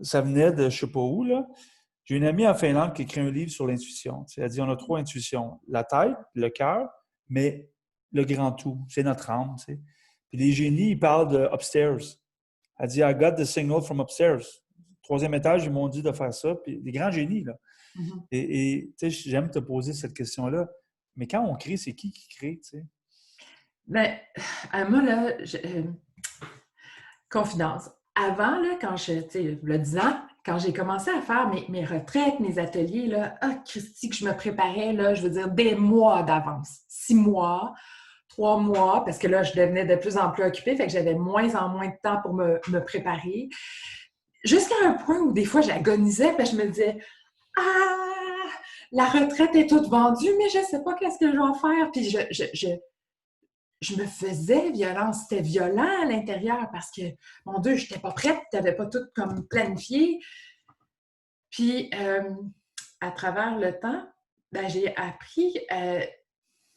Speaker 1: ça venait de je ne sais pas où, là. J'ai une amie en Finlande qui écrit un livre sur l'intuition. Tu sais, elle dit on a 3 intuitions. La tête, le cœur, mais le grand tout, c'est notre âme. Tu sais. Puis les génies, ils parlent de upstairs. Elle dit I got the signal from upstairs. 3e étage, ils m'ont dit de faire ça. Puis des grands génies, là.
Speaker 2: Mm-hmm.
Speaker 1: Et tu sais, j'aime te poser cette question-là. Mais quand on crée, c'est qui crée, tu sais?
Speaker 2: Ben, moi, là, confidence. Avant, là, quand tu sais, le 10 ans, quand j'ai commencé à faire mes retraites, mes ateliers, là, Christy, que je me préparais, là, je veux dire, des mois d'avance. 6 mois, 3 mois, parce que là, je devenais de plus en plus occupée, fait que j'avais moins en moins de temps pour me préparer. Jusqu'à un point où des fois, j'agonisais, puis je me disais, ah, la retraite est toute vendue, mais je ne sais pas qu'est-ce que je vais faire. Puis je me faisais violence. C'était violent à l'intérieur parce que, mon Dieu, je n'étais pas prête, tu n'avais pas tout comme planifié. Puis, à travers le temps, ben, j'ai appris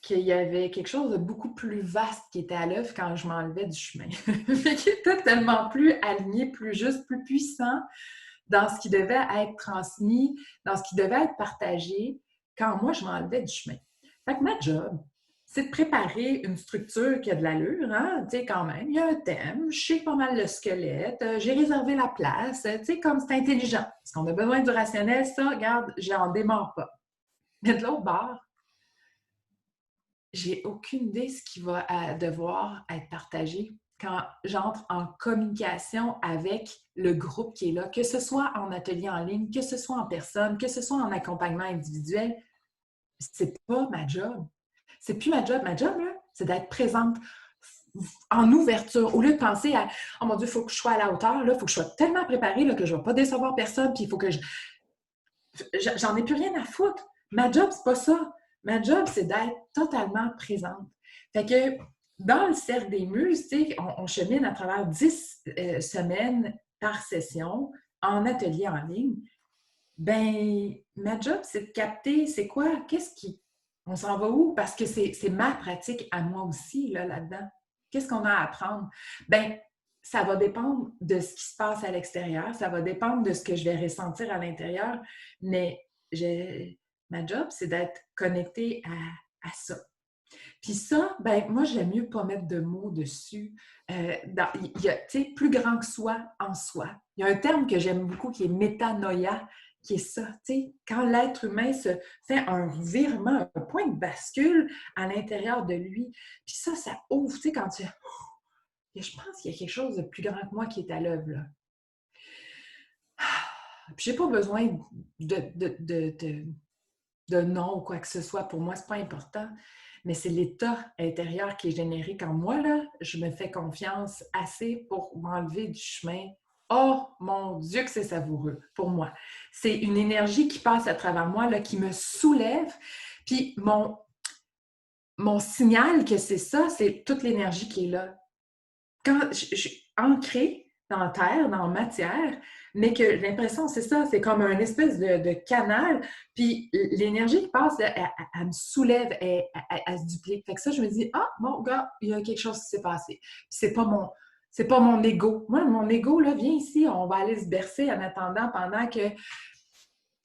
Speaker 2: qu'il y avait quelque chose de beaucoup plus vaste qui était à l'œuvre quand je m'enlevais du chemin. Qui était tellement plus aligné, plus juste, plus puissant dans ce qui devait être transmis, dans ce qui devait être partagé, quand moi, je m'enlevais du chemin. Fait que ma job, c'est de préparer une structure qui a de l'allure, hein? Tu sais, quand même, il y a un thème, je sais pas mal le squelette, j'ai réservé la place, tu sais, comme c'est intelligent. Parce qu'on a besoin du rationnel, ça, regarde, j'en démarre pas. Mais de l'autre bord, j'ai aucune idée de ce qui va devoir être partagé quand j'entre en communication avec le groupe qui est là, que ce soit en atelier en ligne, que ce soit en personne, que ce soit en accompagnement individuel. C'est pas ma job. C'est plus ma job. Ma job, là, c'est d'être présente en ouverture. Au lieu de penser à « Oh mon Dieu, il faut que je sois à la hauteur, il faut que je sois tellement préparée là, que je ne vais pas décevoir personne, puis il faut que je... » J'en ai plus rien à foutre. Ma job, c'est pas ça. Ma job, c'est d'être totalement présente. Fait que dans le cercle des muses, on chemine à travers 10 semaines par session en atelier en ligne. Ben, ma job, c'est de capter, c'est quoi? Qu'est-ce qui... On s'en va où? Parce que c'est ma pratique à moi aussi, là-dedans. Qu'est-ce qu'on a à apprendre? Ben, ça va dépendre de ce qui se passe à l'extérieur, ça va dépendre de ce que je vais ressentir à l'intérieur, mais ma job, c'est d'être connectée à ça. Puis ça, ben moi, j'aime mieux pas mettre de mots dessus. Il y a, tu sais, plus grand que soi en soi. Il y a un terme que j'aime beaucoup qui est métanoïa, qui est ça, tu sais, quand l'être humain se fait un revirement, un point de bascule à l'intérieur de lui. Puis ça ouvre, tu sais, quand tu... Je pense qu'il y a quelque chose de plus grand que moi qui est à l'œuvre, là. Puis j'ai pas besoin de nom ou quoi que ce soit. Pour moi, c'est pas important. Mais c'est l'état intérieur qui est généré quand moi, là, je me fais confiance assez pour m'enlever du chemin. Oh mon Dieu que c'est savoureux pour moi. C'est une énergie qui passe à travers moi, là, qui me soulève. Puis mon signal que c'est ça, c'est toute l'énergie qui est là. Quand je suis ancrée dans la terre, dans la matière, mais que l'impression, c'est ça, c'est comme un espèce de canal, puis l'énergie qui passe, elle me soulève, elle se duplique. Fait que ça, je me dis, ah, bon, gars, il y a quelque chose qui s'est passé. Puis c'est pas mon ego. Moi, mon ego, là, viens ici, on va aller se bercer en attendant pendant qu'il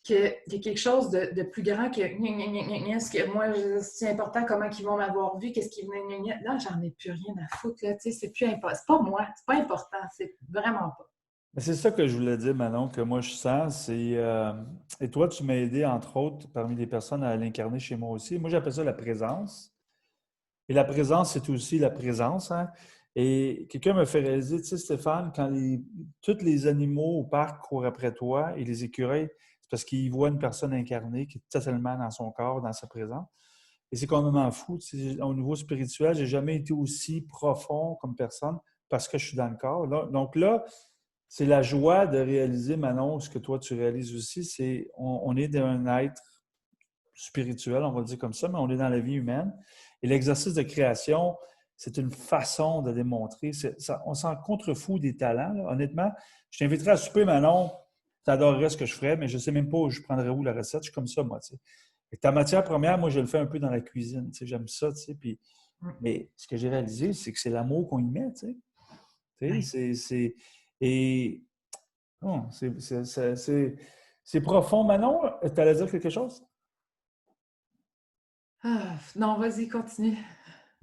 Speaker 2: y a quelque chose de plus grand que ce que moi, c'est important, comment ils vont m'avoir vu, qu'est-ce qu'ils vont... Là, j'en ai plus rien à foutre, là, tu sais, c'est plus important. C'est pas moi, c'est pas important, c'est vraiment pas.
Speaker 1: C'est ça que je voulais dire, Manon, que moi je sens. Et toi, tu m'as aidé, entre autres, parmi les personnes à l'incarner chez moi aussi. Moi, j'appelle ça la présence. Et la présence, c'est aussi la présence. Hein? Et quelqu'un me fait réaliser, tu sais, Stéphane, quand tous les animaux au parc courent après toi et les écureuils, c'est parce qu'ils voient une personne incarnée qui est totalement dans son corps, dans sa présence. Et c'est complètement fou. Tu sais, au niveau spirituel, je n'ai jamais été aussi profond comme personne parce que je suis dans le corps. Donc là, c'est la joie de réaliser, Manon, ce que toi tu réalises aussi, c'est on est d'un être spirituel, on va le dire comme ça, mais on est dans la vie humaine. Et l'exercice de création, c'est une façon de démontrer. On s'en contrefou des talents. Là. Honnêtement, je t'inviterais à souper, Manon. Tu adorerais ce que je ferais, mais je ne sais même pas où je prendrais où la recette. Je suis comme ça, moi. Tu sais. Et ta matière première, moi, je le fais un peu dans la cuisine. Tu sais, j'aime ça. Tu sais, puis, mais ce que j'ai réalisé, c'est que c'est l'amour qu'on y met. Tu sais. Tu sais, c'est, et oh, c'est profond. Manon, tu allais dire quelque chose?
Speaker 2: Ah, non, vas-y, continue.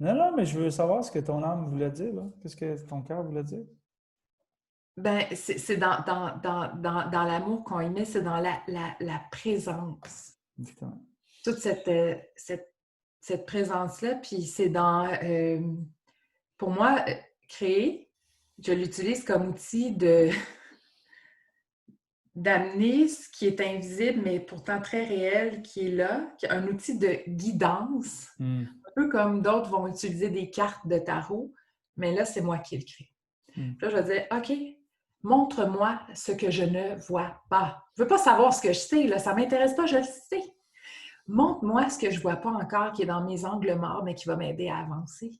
Speaker 1: Non, non, mais je veux savoir ce que ton âme voulait dire, là. Qu'est-ce que ton cœur voulait dire?
Speaker 2: Ben, c'est dans l'amour qu'on y met, c'est dans la présence.
Speaker 1: Exactement.
Speaker 2: Toute cette présence-là, puis c'est dans, pour moi, créer, je l'utilise comme outil d'amener ce qui est invisible, mais pourtant très réel, qui est là, qui est un outil de guidance, un peu comme d'autres vont utiliser des cartes de tarot, mais là, c'est moi qui le crée. Puis là, je vais dire, OK, montre-moi ce que je ne vois pas. Je ne veux pas savoir ce que je sais, là, ça ne m'intéresse pas, je le sais. Montre-moi ce que je ne vois pas encore, qui est dans mes angles morts, mais qui va m'aider à avancer.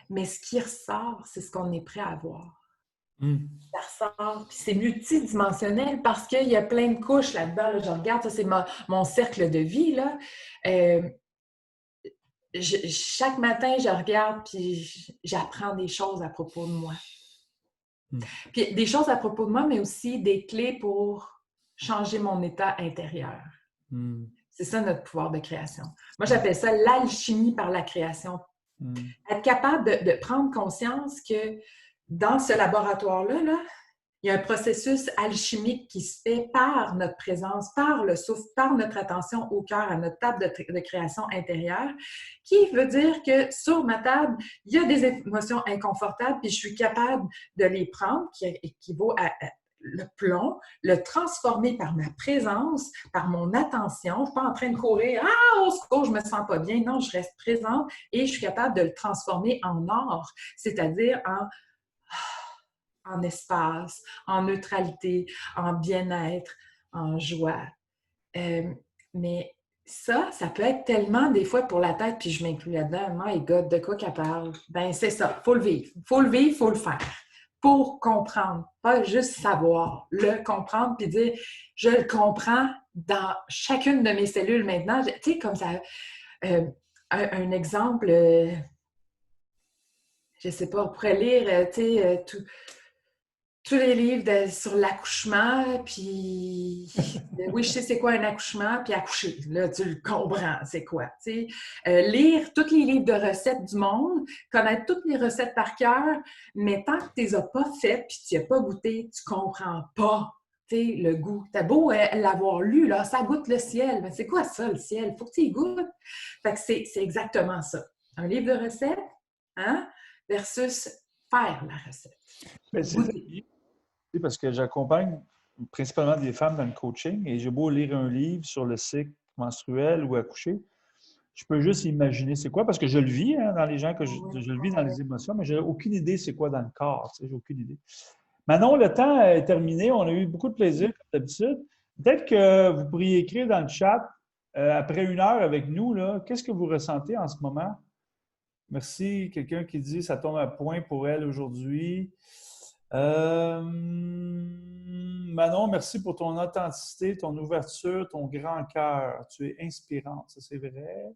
Speaker 2: Mais ce qui ressort, c'est ce qu'on est prêt à voir. Ça ressort, puis c'est multidimensionnel parce qu'il y a plein de couches là-dedans. Là. Je regarde, ça c'est mon cercle de vie. Là. Chaque matin, je regarde puis j'apprends des choses à propos de moi. Puis des choses à propos de moi, mais aussi des clés pour changer mon état intérieur.
Speaker 1: Mm.
Speaker 2: C'est ça notre pouvoir de création. Moi, j'appelle ça l'alchimie par la création. Être capable de prendre conscience que dans ce laboratoire-là, là, il y a un processus alchimique qui se fait par notre présence, par le souffle, par notre attention au cœur, à notre table de création intérieure, qui veut dire que sur ma table, il y a des émotions inconfortables, puis je suis capable de les prendre, qui équivaut à le plomb, le transformer par ma présence, par mon attention. Je ne suis pas en train de courir, ah, au secours, je ne me sens pas bien. Non, je reste présente et je suis capable de le transformer en or, c'est-à-dire en espace, en neutralité, en bien-être, en joie. Mais ça peut être tellement des fois pour la tête, puis je m'inclus là-dedans, my God, de quoi qu'elle parle? Ben c'est ça, il faut le vivre. Il faut le vivre, il faut le faire. Pour comprendre, pas juste savoir, le comprendre, puis dire, je le comprends dans chacune de mes cellules maintenant. Tu sais, comme ça, un exemple, je ne sais pas, on pourrait lire, tu sais, tous les livres sur l'accouchement, puis oui, je sais c'est quoi un accouchement, puis accoucher. Là, tu le comprends, c'est quoi, tu sais. Lire tous les livres de recettes du monde, connaître toutes les recettes par cœur, mais tant que tu les as pas faites, puis tu n'y as pas goûté, tu comprends pas, tu sais, le goût. T'as beau l'avoir lu, là, ça goûte le ciel, mais c'est quoi ça, le ciel? Faut que tu y goûtes. Fait que c'est exactement ça. Un livre de recettes, hein, versus faire la recette.
Speaker 1: Ben, c'est parce que j'accompagne principalement des femmes dans le coaching et j'ai beau lire un livre sur le cycle menstruel ou accoucher, je peux juste imaginer c'est quoi, parce que je le vis hein, dans les gens que je le vis dans les émotions, mais j'ai aucune idée c'est quoi dans le corps. Tu sais, j'ai aucune idée. Manon, le temps est terminé. On a eu beaucoup de plaisir, comme d'habitude. Peut-être que vous pourriez écrire dans le chat, après 1 heure avec nous, là, qu'est-ce que vous ressentez en ce moment? Merci. Quelqu'un qui dit ça tombe à point pour elle aujourd'hui. Manon, merci pour ton authenticité, ton ouverture, ton grand cœur. Tu es inspirante, ça c'est vrai.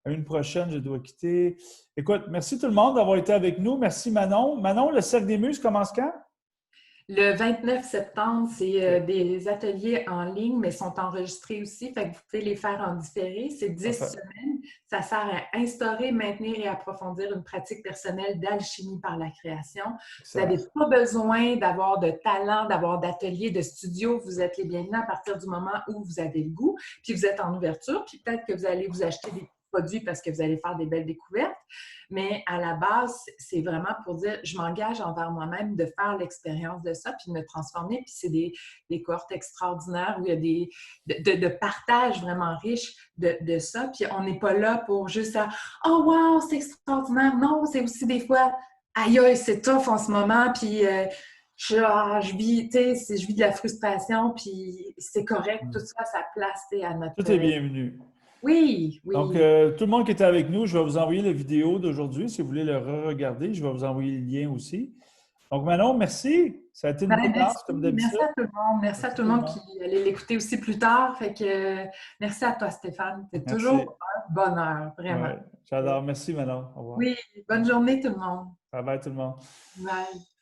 Speaker 1: À une prochaine, je dois quitter. Écoute, merci tout le monde d'avoir été avec nous. Merci Manon. Manon, le Cercle des Muses commence quand?
Speaker 2: Le 29 septembre, c'est des ateliers en ligne, mais sont enregistrés aussi. Fait que vous pouvez les faire en différé. C'est 10 semaines. Ça sert à instaurer, maintenir et approfondir une pratique personnelle d'alchimie par la création. Vous n'avez pas besoin d'avoir de talent, d'avoir d'ateliers, de studio. Vous êtes les bienvenus à partir du moment où vous avez le goût, puis vous êtes en ouverture, puis peut-être que vous allez vous acheter des produits parce que vous allez faire des belles découvertes. Mais à la base, c'est vraiment pour dire, je m'engage envers moi-même de faire l'expérience de ça, puis de me transformer. Puis c'est des cohortes extraordinaires où il y a de partage vraiment riche de ça. Puis on n'est pas là pour juste « Oh wow, c'est extraordinaire! » Non, c'est aussi des fois « Aïe, aïe, c'est tough en ce moment, puis je vis de la frustration, puis c'est correct. » Tout ça, ça place à notre...
Speaker 1: Tout est bienvenu.
Speaker 2: Oui, oui.
Speaker 1: Donc, tout le monde qui était avec nous, je vais vous envoyer la vidéo d'aujourd'hui. Si vous voulez le re-regarder, je vais vous envoyer le lien aussi. Donc, Manon, merci. Ça a été une bonne danse, comme d'habitude.
Speaker 2: Merci à tout le monde. Merci à tout le monde qui allait l'écouter aussi plus tard. Fait que merci à toi, Stéphane. C'est toujours un bonheur, vraiment.
Speaker 1: Ouais, j'adore. Merci, Manon. Au revoir.
Speaker 2: Oui, bonne journée tout le monde.
Speaker 1: Bye bye tout le monde.
Speaker 2: Bye.